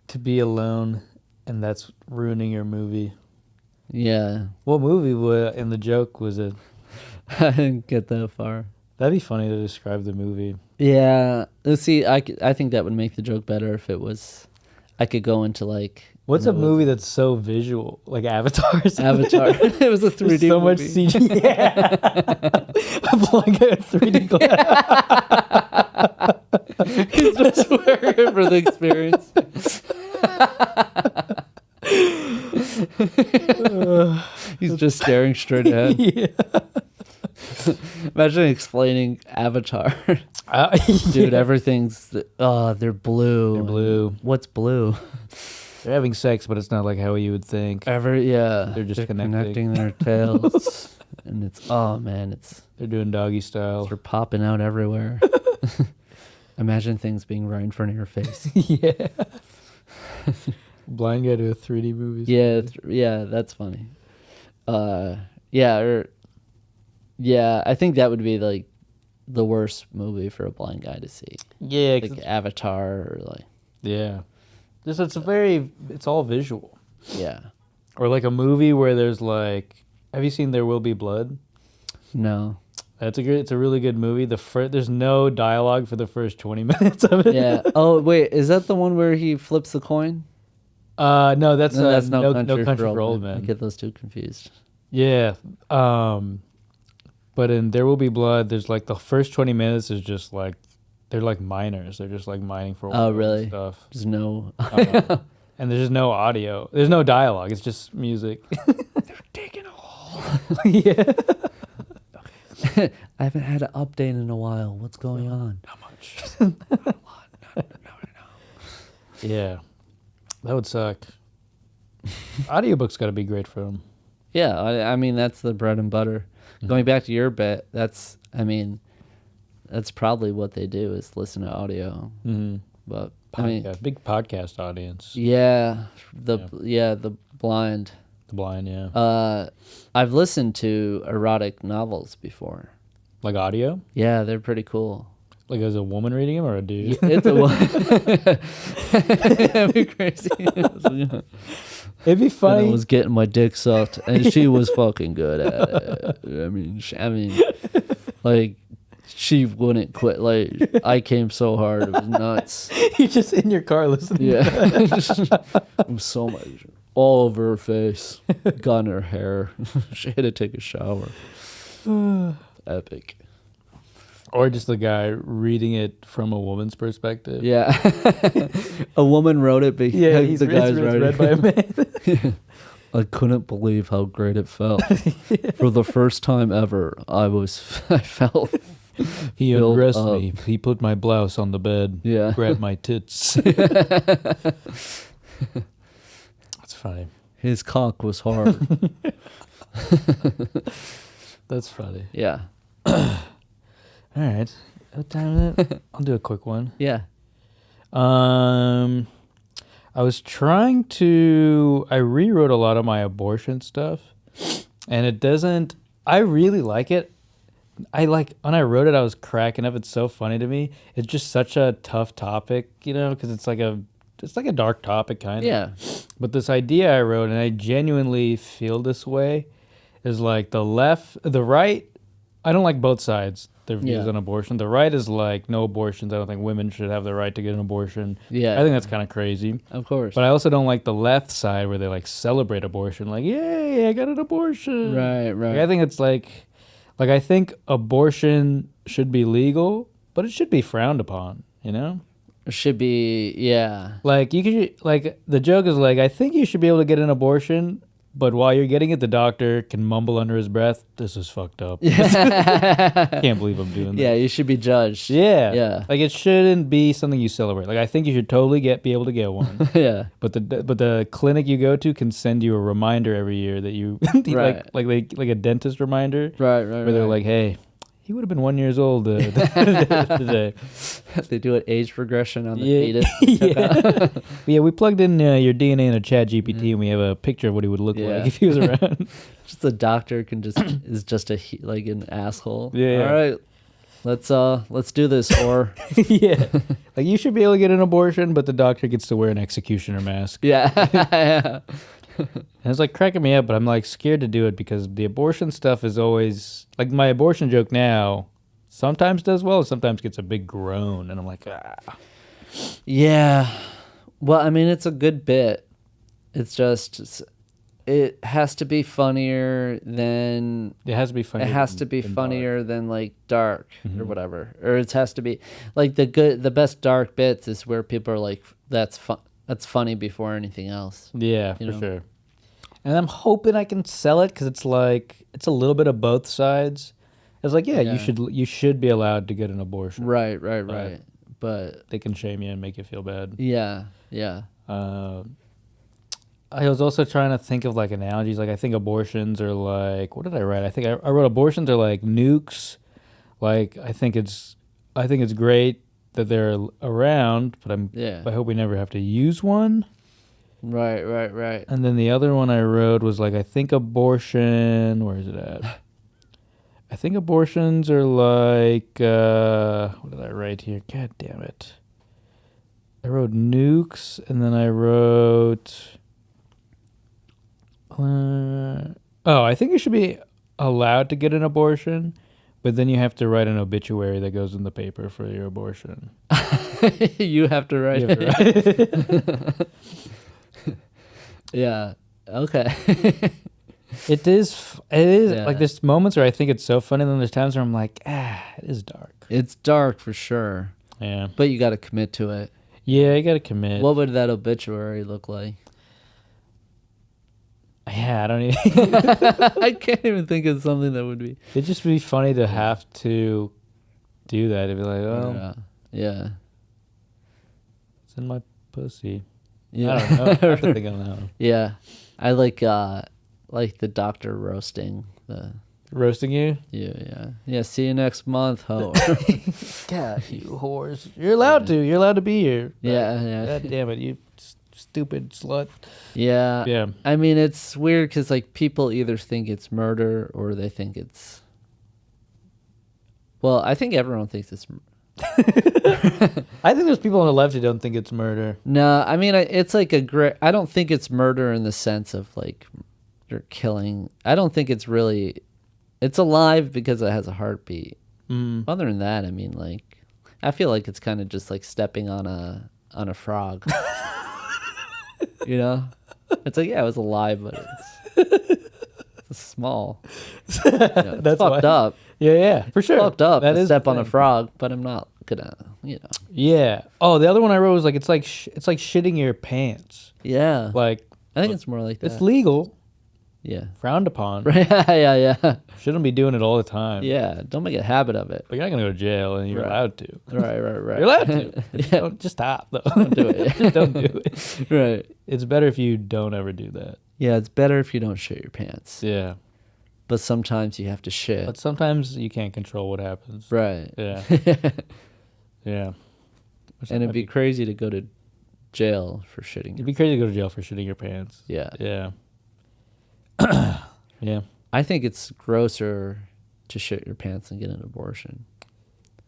to be alone. And that's ruining your movie. Yeah. What movie in the joke was it? I didn't get that far. That'd be funny to describe the movie. Yeah. Let's see. I think that would make the joke better if it was. I could go into like. What's a movie that's so visual, like Avatar? Avatar. It was a 3D There's so much movie. CG. Yeah. I'm like a 3D glass. He's just wearing it for the experience. He's just staring straight ahead. Yeah. Imagine explaining Avatar. Dude, everything's they're blue. They're blue. What's blue? They're having sex, but it's not like how you would think. Yeah. They're just connecting their tails. and it's it's They're doing doggy style. they're popping out everywhere. Imagine things being right in front of your face. Yeah. Blind guy to a 3D movie. Yeah, that's funny. I think that would be like the worst movie for a blind guy to see. Yeah, Like Avatar or like. Yeah. It's all visual. Yeah. Or like a movie where there's like, have you seen There Will Be Blood? No. It's a really good movie. There's no dialogue for the first 20 minutes of it. Yeah. Oh wait, is that the one where he flips the coin? No, that's No Country for Old I Men. get those two confused. Yeah. But in There Will Be Blood, there's like the first 20 minutes is just like, they're like miners. They're just like mining for oil really? and stuff. There's no. And there's just no audio. There's no dialogue. It's just music. They're digging a hole. Yeah. I haven't had an update in a while. What's going on? How much? Not a lot. No. Yeah. That would suck. Audiobook's got to be great for them. Yeah, I mean that's the bread and butter. Mm-hmm. Going back to your bit, that's probably what they do is listen to audio. Mm-hmm. But Big podcast audience. the blind. The blind, yeah. I've listened to erotic novels before. Like audio? Yeah, they're pretty cool. Like as a woman reading them or a dude? It's a That'd be crazy. It'd be funny. And I was getting my dick sucked, and she was fucking good at it. I mean, like she wouldn't quit. Like I came so hard, it was nuts. You're just in your car listening. Yeah, it was so much all over her face, got in her hair. She had to take a shower. Epic. Or just the guy reading it from a woman's perspective. Yeah, a woman wrote it, but he's the guy's read writing. by a man. I couldn't believe how great it felt. For the first time ever, I felt. He filled undressed up. me. He put my blouse on the bed. Yeah. Grabbed my tits. That's funny. His cock was hard. That's funny. Yeah. All right. What time is it? I'll do a quick one. Yeah. I was trying to. I rewrote a lot of my abortion stuff, and it doesn't. I really like it. When I wrote it, I was cracking up. It's so funny to me. It's just such a tough topic, because it's like a dark topic kind of. Yeah. But this idea I wrote, and I genuinely feel this way, is like the right. I don't like both sides. Their views on abortion. The right is like no abortions. I don't think women should have the right to get an abortion. Yeah. I think that's kind of crazy. Of course. But I also don't like the left side where they like celebrate abortion. Like, yay, I got an abortion. Right. Like, I think it's like I think abortion should be legal, but it should be frowned upon, It should be, yeah. Like the joke is like, I think you should be able to get an abortion, but while you're getting it, the doctor can mumble under his breath, "This is fucked up." Can't believe I'm doing that. Yeah, you should be judged. Yeah. Yeah. Like it shouldn't be something you celebrate. Like I think you should totally be able to get one. Yeah. But the clinic you go to can send you a reminder every year that you Right. like a dentist reminder. Right. Where they're like, "Hey, he would have been 1 year old today." They do an age progression on the fetus. Yeah, we plugged in your DNA in a chat GPT and we have a picture of what he would look like if he was around. Just the doctor is just like an asshole. Yeah. All right, let's do this. Or Yeah, like you should be able to get an abortion, but the doctor gets to wear an executioner mask. yeah. And it's like cracking me up, but I'm like scared to do it because the abortion stuff is always like my abortion joke now. Sometimes does well, sometimes gets a big groan, and I'm like, ah. Yeah. Well, I mean, it's a good bit. It's just it has to be funnier than It has to be funny. it has to be funnier than like dark or whatever, or it has to be like the best dark bits is where people are like, that's funny before anything else. Yeah, for sure. And I'm hoping I can sell it because it's like it's a little bit of both sides. It's like, yeah, you should be allowed to get an abortion. Right. But they can shame you and make you feel bad. Yeah. I was also trying to think of like analogies. Like I think abortions are like, what did I write? I think I wrote abortions are like nukes. Like I think it's great that they're around, but I hope we never have to use one. Right. And then the other one I wrote was like, I think abortion, where is it at? I think abortions are like, what did I write here? God damn it. I wrote nukes, and then I wrote, I think you should be allowed to get an abortion, but then you have to write an obituary that goes in the paper for your abortion. You have to write it. Yeah. Okay. It is like there's moments where I think it's so funny, and then there's times where I'm like, it is dark. It's dark for sure. Yeah. But you got to commit to it. Yeah, you got to commit. What would that obituary look like? Yeah, I don't even. I can't even think of something that would be. It'd just be funny to have to do that. It'd be like, oh, yeah. It's in my pussy. Yeah. I don't know. I have to think on that one. Yeah, I like the doctor roasting the. Roasting you? Yeah. See you next month, ho. God, you whores! You're allowed to. You're allowed to be here. Yeah. God damn it, you stupid slut. Yeah. I mean, it's weird because like people either think it's murder or they think it's. Well, I think everyone thinks it's. I think there's people on the left who don't think it's murder. No, I mean it's like I don't think it's murder in the sense of like you're killing. I don't think it's really. It's alive because it has a heartbeat. Other than that, I mean, like, I feel like it's kind of just like stepping on a frog. You know, it's like it was alive, but it's small. You know, That's fucked up. Yeah, for sure. Fucked up. That to is step on a frog, but I'm not gonna. Yeah. Oh, the other one I wrote was like it's like shitting your pants. Yeah. Like I think it's more like that. It's legal. Yeah. Frowned upon. Yeah. Shouldn't be doing it all the time. Yeah. Don't make a habit of it. But you're not gonna go to jail, and you're allowed to. Right. You're allowed to. Don't, just stop though. Don't do it. Just don't do it. Right. It's better if you don't ever do that. Yeah, it's better if you don't shit your pants. Yeah. But sometimes you have to shit. But sometimes you can't control what happens. Right. Yeah. Yeah. And it'd be crazy to go to jail for shitting. It'd be crazy to go to jail for shitting your pants. Yeah. Yeah. Yeah. I think it's grosser to shit your pants than get an abortion.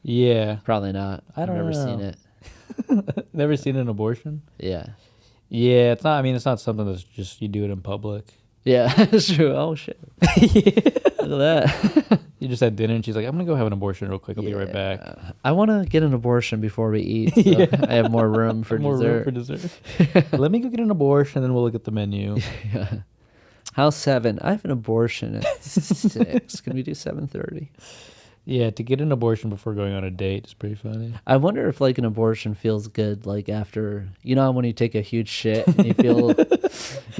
Yeah. Probably not. I've never seen it. Never seen an abortion? Yeah. Yeah, it's not. I mean, it's not something that's just you do it in public. Yeah, it's true. Oh shit. Look at that. You just had dinner, and she's like, "I'm gonna go have an abortion real quick. I'll be right back." I want to get an abortion before we eat. So I have more room for dessert. Let me go get an abortion, and then we'll look at the menu. Yeah. How's 7? I have an abortion at 6. Can we do 7:30? Yeah, to get an abortion before going on a date is pretty funny. I wonder if like an abortion feels good, like after when you take a huge shit and you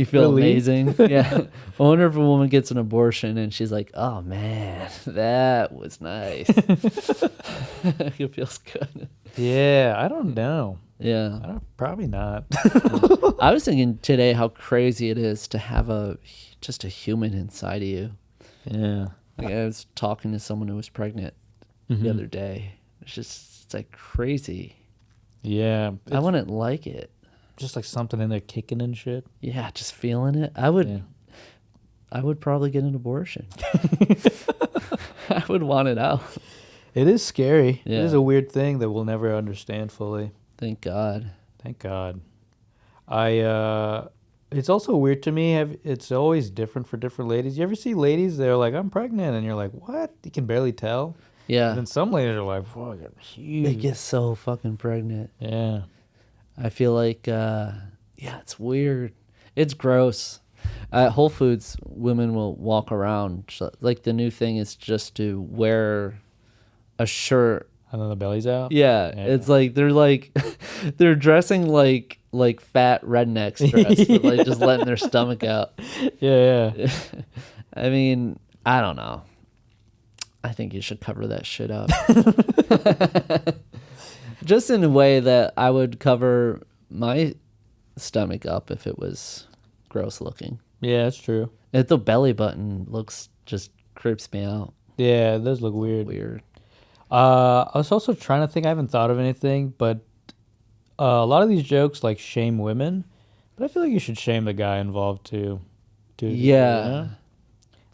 feel amazing. Yeah. I wonder if a woman gets an abortion and she's like, "Oh man, that was nice." It feels good. Yeah, I don't know. Yeah. Probably not. I was thinking today how crazy it is to have just a human inside of you. Yeah. Like I was talking to someone who was pregnant the other day. It's like crazy. Yeah. I wouldn't like it. Just like something in there kicking and shit. Yeah, just feeling it. I would probably get an abortion. I would want it out. It is scary. Yeah. It is a weird thing that we'll never understand fully. Thank God. Thank God. It's also weird to me. It's always different for different ladies. You ever see ladies? They're like, "I'm pregnant," and you're like, "What?" You can barely tell. Yeah. And then some ladies are like, "Whoa, you're huge." They get so fucking pregnant. Yeah. I feel like, it's weird. It's gross. At Whole Foods, women will walk around. Like the new thing is just to wear a shirt. And then the belly's out? Yeah. It's like they're dressing like fat rednecks dress, but like just letting their stomach out. Yeah. I mean, I don't know. I think you should cover that shit up. Just in a way that I would cover my stomach up if it was gross looking. Yeah, that's true. The belly button just creeps me out. Yeah, it does look weird. Weird. I was also trying to think. I haven't thought of anything, but a lot of these jokes like shame women, but I feel like you should shame the guy involved too. Yeah. You know?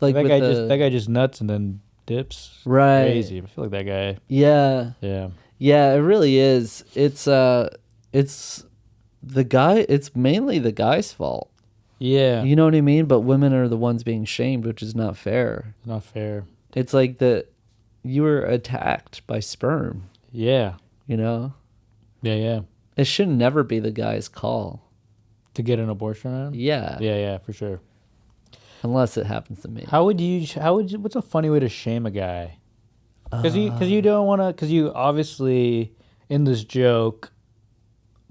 Like that guy just nuts and then dips. Right. Crazy. I feel like that guy. Yeah. Yeah. Yeah, it really is. It's the guy. It's mainly the guy's fault. Yeah. You know what I mean? But women are the ones being shamed, which is not fair. Not fair. It's like you were attacked by sperm. Yeah. You know? Yeah, yeah. It should never be the guy's call. To get an abortion on him? Yeah. Yeah, yeah, for sure. Unless it happens to me. How would you what's a funny way to shame a guy? Because you don't want to, because you obviously, in this joke,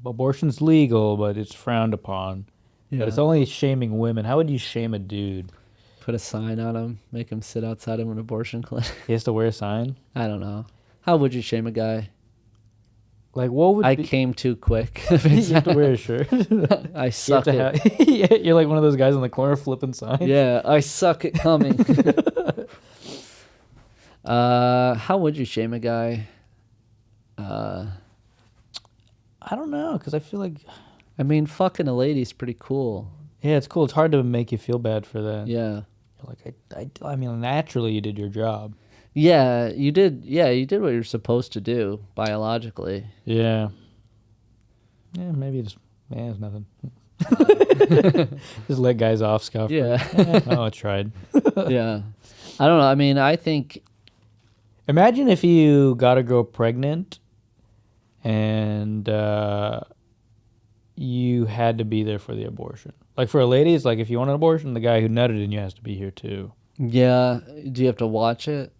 abortion's legal, but it's frowned upon. Yeah. But it's only shaming women. How would you shame a dude? Put a sign on him, make him sit outside of an abortion clinic. He has to wear a sign? I don't know. How would you shame a guy? Like, what would I be... came too quick. You have to wear a shirt. I suck at... Yeah, you're like one of those guys in the corner flipping signs. Yeah, I suck at coming. How would you shame a guy? I don't know, because I feel like... I mean, fucking a lady's pretty cool. Yeah, it's cool. It's hard to make you feel bad for that. Yeah. You're like, I mean, naturally you did your job. Yeah, you did. Yeah, you did what you're supposed to do biologically. Yeah. Yeah, maybe it's nothing. Just let guys off scot. Yeah. Oh, I tried. Yeah. I don't know. I mean, I think... Imagine if you got a girl pregnant and you had to be there for the abortion. Like for a lady, it's like if you want an abortion, the guy who nutted in you has to be here too. Yeah. Do you have to watch it?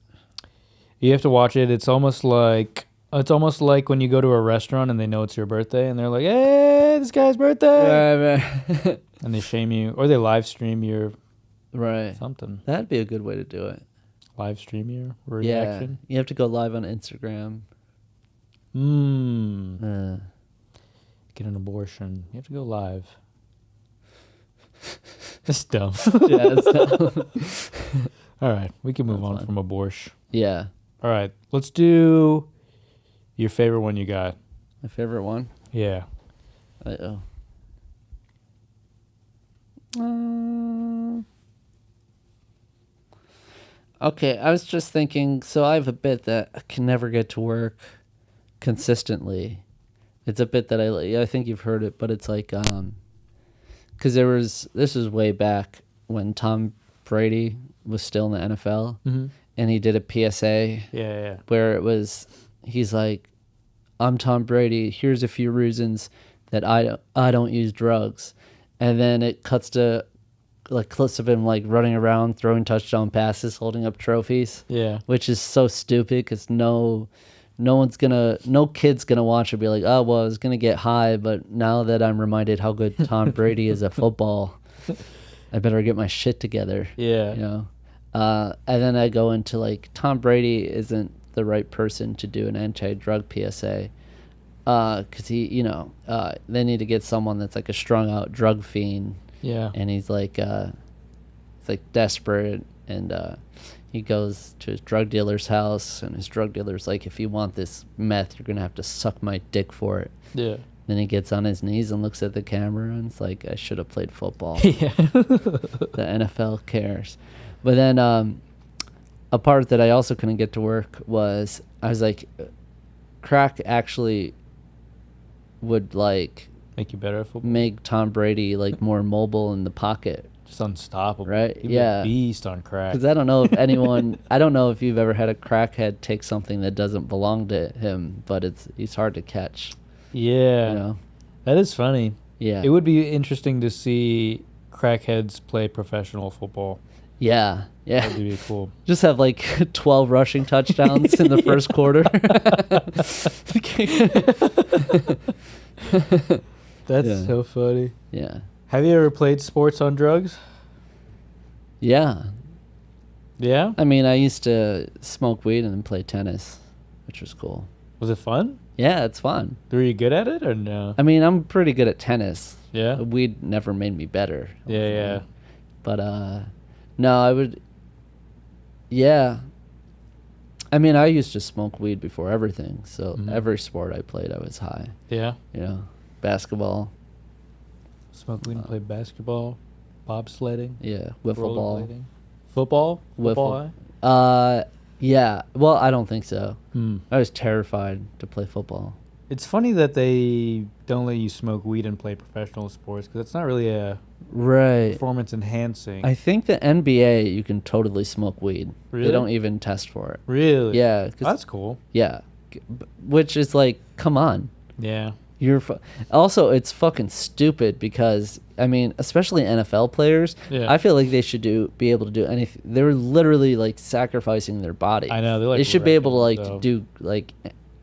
You have to watch it. It's almost like when you go to a restaurant and they know it's your birthday and they're like, "Hey, this guy's birthday," Right. and they shame you, or they live stream your something. That'd be a good way to do it. Live stream your reaction. Yeah, you have to go live on Instagram. Get an abortion. You have to go live. It's dumb. Yeah, it's dumb. All right, we can move on from abortion. Yeah. All right, let's do your favorite one you got. My favorite one? Yeah. Uh-oh. Okay, I was just thinking, so I have a bit that I can never get to work consistently. It's a bit that I think you've heard it, but it's like, because this was way back when Tom Brady was still in the NFL, and he did a PSA where he's like, "I'm Tom Brady, here's a few reasons that I don't use drugs," and then it cuts to like clips of him like running around throwing touchdown passes, holding up trophies, which is so stupid because no kid's gonna watch it and be like, "Oh well, I was gonna get high, but now that I'm reminded how good Tom Brady is at football, I better get my shit together." Yeah. You know? And then I go into like, Tom Brady isn't the right person to do an anti-drug PSA. Because they need to get someone that's like a strung out drug fiend. Yeah. And he's like, desperate. And he goes to his drug dealer's house, and his drug dealer's like, "If you want this meth, you're going to have to suck my dick for it." Yeah. Then he gets on his knees and looks at the camera, and it's like, I should have played football. Yeah. The NFL cares. But then a part that I also couldn't get to work was, I was like, crack actually would like make you better at football, make Tom Brady like more mobile in the pocket, just unstoppable, right? He'd be a beast on crack. Because I don't know if you've ever had a crackhead take something that doesn't belong to him, but he's hard to catch. Yeah, you know? That is funny. Yeah, it would be interesting to see crackheads play professional football. Yeah. That'd be cool. Just have like 12 rushing touchdowns in the first quarter. That's so funny. Yeah. Have you ever played sports on drugs? Yeah. Yeah? I mean, I used to smoke weed and then play tennis, which was cool. Was it fun? Yeah, it's fun. Were you good at it or no? I mean, I'm pretty good at tennis. Yeah. Weed never made me better. Yeah. But no, I would. Yeah. I mean, I used to smoke weed before everything, so every sport I played, I was high. Yeah. You know, basketball. Smoke weed and play basketball, bobsledding. Yeah, wiffle ball. rollerblading. Football. Wiffle. High? Yeah. Well, I don't think so. Hmm. I was terrified to play football. It's funny that they don't let you smoke weed and play professional sports because it's not really a Right. performance enhancing. I think the NBA you can totally smoke weed. Really? They don't even test for it. Really? Yeah. 'Cause That's cool. yeah. Which is like, come on. Yeah. Also, it's fucking stupid because I mean, especially NFL players. Yeah. I feel like they should be able to do anything. They're literally like sacrificing their body. I know. They should be able to like wrecking do like.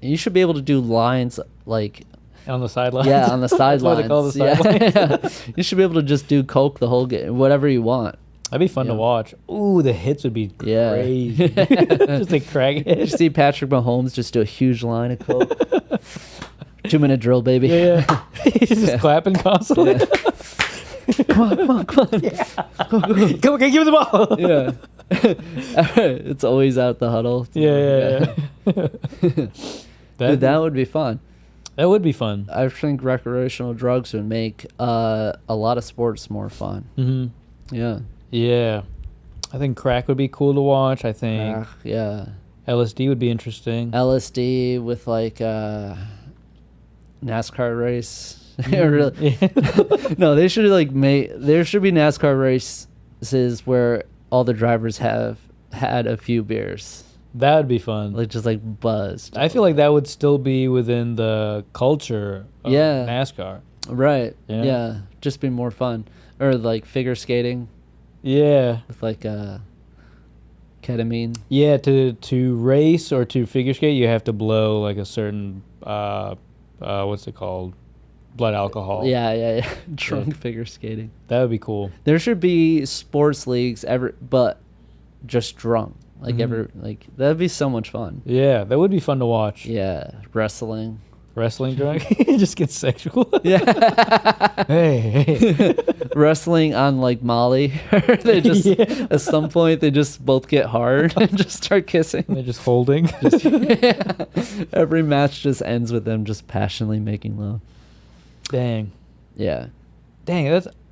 You should be able to do lines like. on the sidelines. Yeah, on the That's what sidelines. they call the Yeah. sidelines. You should be able to just do coke the whole game, whatever you want. That'd be fun to Yeah. watch. Ooh, the hits would be Yeah. crazy. Just like crack Did you hits. see Patrick Mahomes just do a huge line of coke? 2-minute drill, baby. Yeah. He's just clapping constantly. Yeah. Come on. Come on, give me the ball. Yeah. It's always out the huddle. Yeah. Dude, that would be fun. That would be fun. I think recreational drugs would make a lot of sports more fun. Mm-hmm. Yeah. Yeah. I think crack would be cool to watch. I think Yeah. LSD would be interesting. LSD with like NASCAR race. Yeah. No, they should like there should be NASCAR races where all the drivers have had a few beers. That would be fun. Like just like buzzed. I feel like that would still be within the culture of Yeah. NASCAR. Right. Yeah. Yeah. Just be more fun. Or like figure skating Yeah. with like ketamine. Yeah, to race or to figure skate, you have to blow like a certain what's it called? Blood alcohol. Yeah. Drunk figure skating. That would be cool. There should be sports leagues but just drunk. Like like that'd be so much fun. Yeah, that would be fun to watch. Yeah, wrestling. Wrestling drunk? Just get sexual. Yeah. hey. Wrestling on like Molly. They just at some point they just both get hard and just start kissing. They're just holding. Yeah. Every match just ends with them just passionately making love. Dang. Yeah. Dang,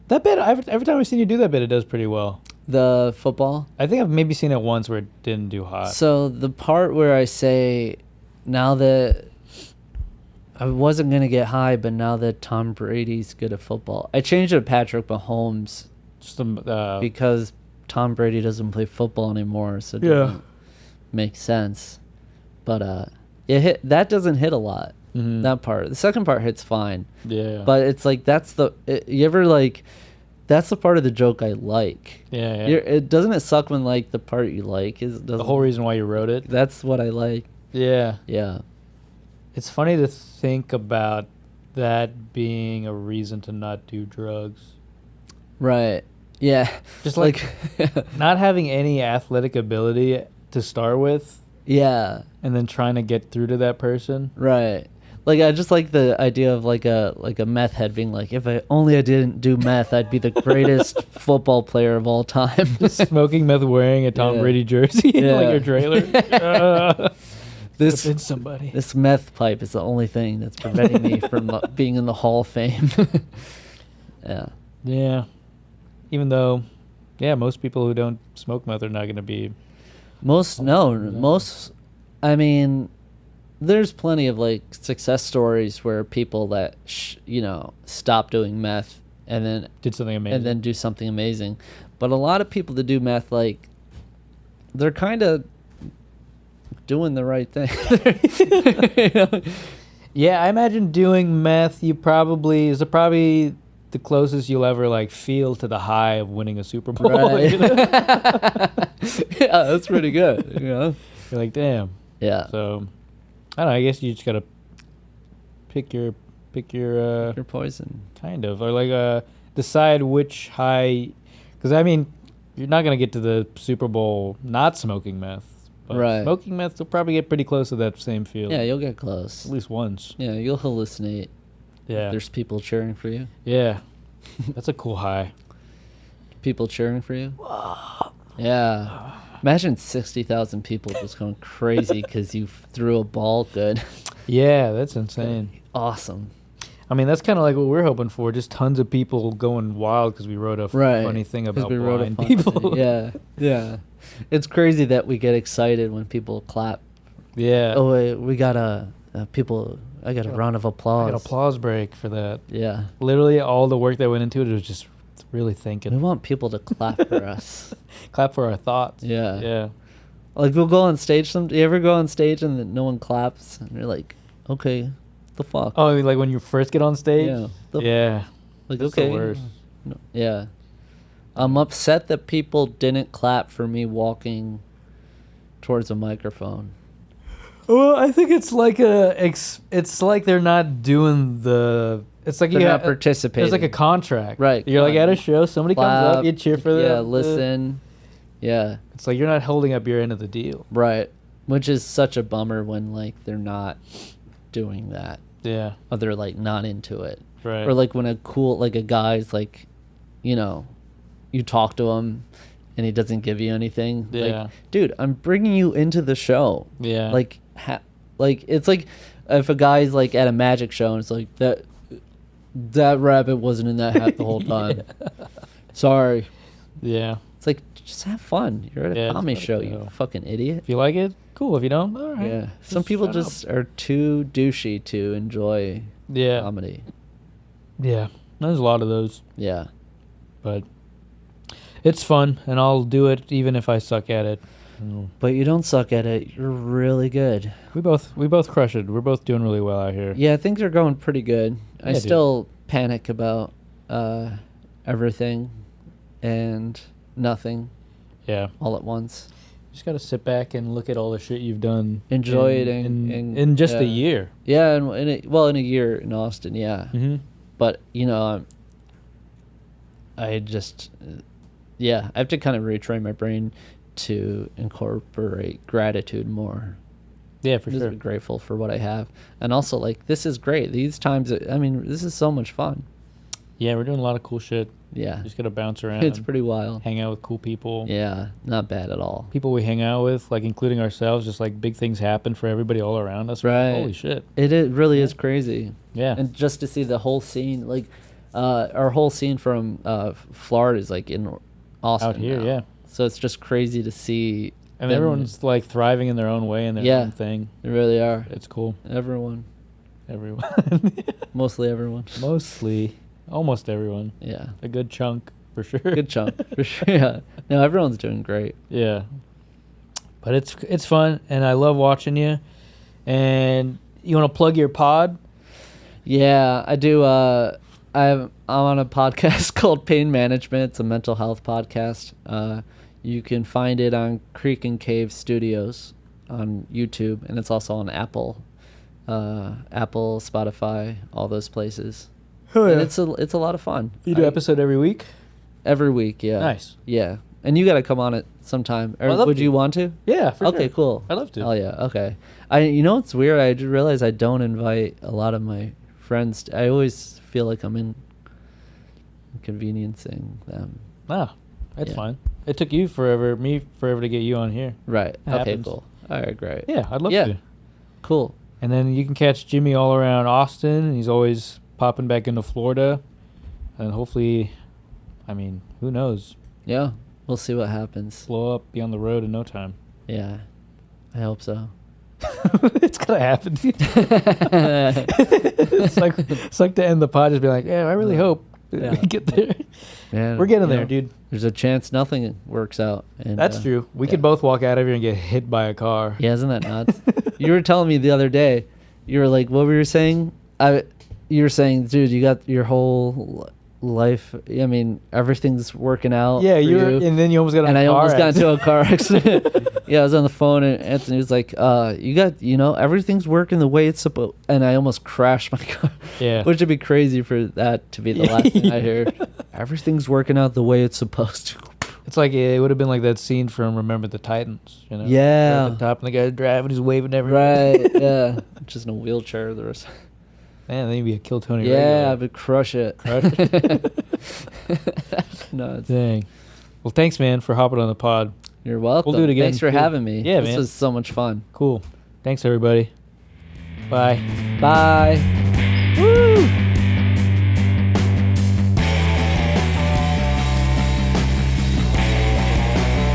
that bit. Every time I've seen you do that bit, it does pretty well. The football. I think I've maybe seen it once where it didn't do hot. So the part where I say, now that I wasn't gonna get high, but now that Tom Brady's good at football, I changed it to Patrick Mahomes Just because Tom Brady doesn't play football anymore, so it doesn't make sense. But that doesn't hit a lot. mhm. That part. The second part hits fine, Yeah. but it's like you ever like. That's the part of the joke I like. yeah. It doesn't it suck when like the part you like is The whole reason why you wrote it. That's what I like. Yeah. Yeah. It's funny to think about that being a reason to not do drugs. Right. Yeah. Just like not having any athletic ability to start with yeah. and then trying to get through to that person. Right. Like I just like the idea of like a meth head being like, if I didn't do meth, I'd be the greatest football player of all time. Smoking meth, wearing a Tom Yeah. Brady jersey in like Yeah. your trailer. This Could've been somebody. this meth pipe is the only thing that's preventing me from being in the Hall of Fame. Yeah. Yeah. Even though, yeah, most people who don't smoke meth are not going to be. Most I mean, there's plenty of like success stories where people that stop doing meth and then Did something amazing. do something amazing. But a lot of people that do meth, like, they're kind of doing the right thing. You know? Yeah, I imagine doing meth. Is probably the closest you'll ever like feel to the high of winning a Super Bowl. Right. You know? Yeah, that's pretty good. You know? You're like, damn. Yeah. So, I don't know. I guess you just gotta pick your Your poison. kind of, or like decide which high. Because I mean, you're not gonna get to the Super Bowl not smoking meth. But Right. smoking meth will probably get pretty close to that same feeling. Yeah, you'll get close. At least once. Yeah, you'll hallucinate. Yeah. There's people cheering for you. Yeah. That's a cool high. People cheering for you. Yeah. Imagine 60,000 people just going crazy because you threw a ball good. Yeah, that's insane. Awesome. I mean, that's kind of like what we're hoping for. Just tons of people going wild because we wrote a funny thing 'Cause about we wrote a blind fun people. thing. Yeah. Yeah. It's crazy that we get excited when people clap. Yeah. Oh, wait, we got people. I got a round of I applause. got applause break for that. Yeah. Literally, all the work that went into it was just really thinking. We want people to clap for us. Clap for our thoughts. Yeah. Yeah. Like we'll go on stage. You ever go on stage and then no one claps, and you're like, okay, the fuck. Oh, like when you first get on stage? Yeah. Yeah. Like That's the okay. worst. No, yeah. I'm upset that people didn't clap for me walking towards a microphone. Well, I think it's like it's like they're not doing the. It's like They're you not participating. There's like a contract, Right. You're like at a show, somebody comes Clap, up, you cheer for them. Yeah, listen. Yeah. It's like you're not holding up your end of the deal. Right. Which is such a bummer when like they're not doing that. Yeah. Or they're like not into it. Right. Or like when a guy's like, you know, you talk to him and he doesn't give you anything. Yeah. Like, dude, I'm bringing you into the show. Yeah. Like, it's like if a guy's like at a magic show and it's like that rabbit wasn't in that hat the whole time. Sorry. Yeah. It's like just have fun. You're at a Yeah, comedy just show, let it you go. fucking idiot. If you like it, cool. If you don't, all right. Yeah. Some people shut just are too douchey to enjoy Yeah. comedy. Yeah. There's a lot of those, Yeah. but it's fun, and I'll do it even if I suck at it. But you don't suck at it. You're really good. We both crush it. We're both doing really well out here. Yeah, things are going pretty good. I Yeah, dude. still panic about everything and nothing Yeah. all at once. Just gotta sit back and look at all the shit you've done. Enjoy it in just a yeah. year. Yeah, in a year in Austin, yeah. Mm-hmm. But you know, I just, I have to kind of retrain my brain to incorporate gratitude more. Yeah, for Just sure. be grateful for what I have, and also like this is great. These times, I mean, this is so much fun. Yeah, we're doing a lot of cool shit. Yeah, Just gotta bounce around. it's pretty wild. Hang out with cool people. Yeah, not bad at all. People we hang out with, like including ourselves, just like big things happen for everybody all around us. Right. Holy shit. It really is crazy. Yeah. And just to see the whole scene, like our whole scene from Florida is like in Austin Out here, now. yeah. So it's just crazy to see. And them- everyone's like thriving in their own way and their Yeah. own thing. They really are. It's cool. Everyone, Everyone. mostly everyone. Mostly. Almost everyone. Yeah, A good chunk, for sure. good chunk for sure. Yeah, no, everyone's doing great. Yeah. But it's fun, and I love watching you. And you want to plug your pod? Yeah, I do. I'm on a podcast called Pain Management. It's a mental health podcast. You can find it on Creek and Cave Studios on YouTube, and it's also on Apple, Spotify, all those places. Oh, And it's a lot of fun. You do episode every week? Every week, yeah. Nice. Yeah, and you got to come on it sometime. Or I'd love would to. you want to? Yeah, for Okay, sure. cool. I'd love to. Oh yeah, okay. You know what's weird? I just realized I don't invite a lot of my friends. I always feel like I'm inconveniencing them. Ah, that's Yeah. fine. It took me forever to get you on here. Right. Okay, Happens. cool. All right, great. Yeah, I'd love Yeah. to. Cool. And then you can catch Jimmy all around Austin, and he's always popping back into Florida. And hopefully, I mean, who knows? Yeah, we'll see what happens. Blow up, be on the road in no time. Yeah, I hope so. It's gonna happen. it's like to end the pod, just be like, yeah, I really hope Yeah. we get there. Man, We're getting you there, know, dude. There's a chance nothing works out. And, That's true. We yeah. could both walk out of here and get hit by a car. Yeah, isn't that nuts? You were telling me the other day. You were like, what were you saying? You were saying, dude, you got your whole life. I mean, everything's working out. Yeah, for you you. and then you almost got And I almost got into a car accident. accident. Yeah, I was on the phone and Anthony was like, everything's working the way it's supposed. And I almost crashed my car. Yeah. Which would be crazy for that to be the last thing I hear. Everything's working out the way it's supposed to. It's like it would have been like that scene from Remember the Titans, you know? Yeah. At the top, and the guy's driving, he's waving everywhere. Right. Yeah. Just in a wheelchair. The rest. Man, then you'd be a Kill Tony. Yeah, regular. I would crush it. Crush it. No, Dang. Well, thanks, man, for hopping on the pod. you're welcome. We'll do it again. Thanks for Cool. having me. Yeah, this man. was so much fun. Cool. Thanks, everybody. Bye. Bye. Woo!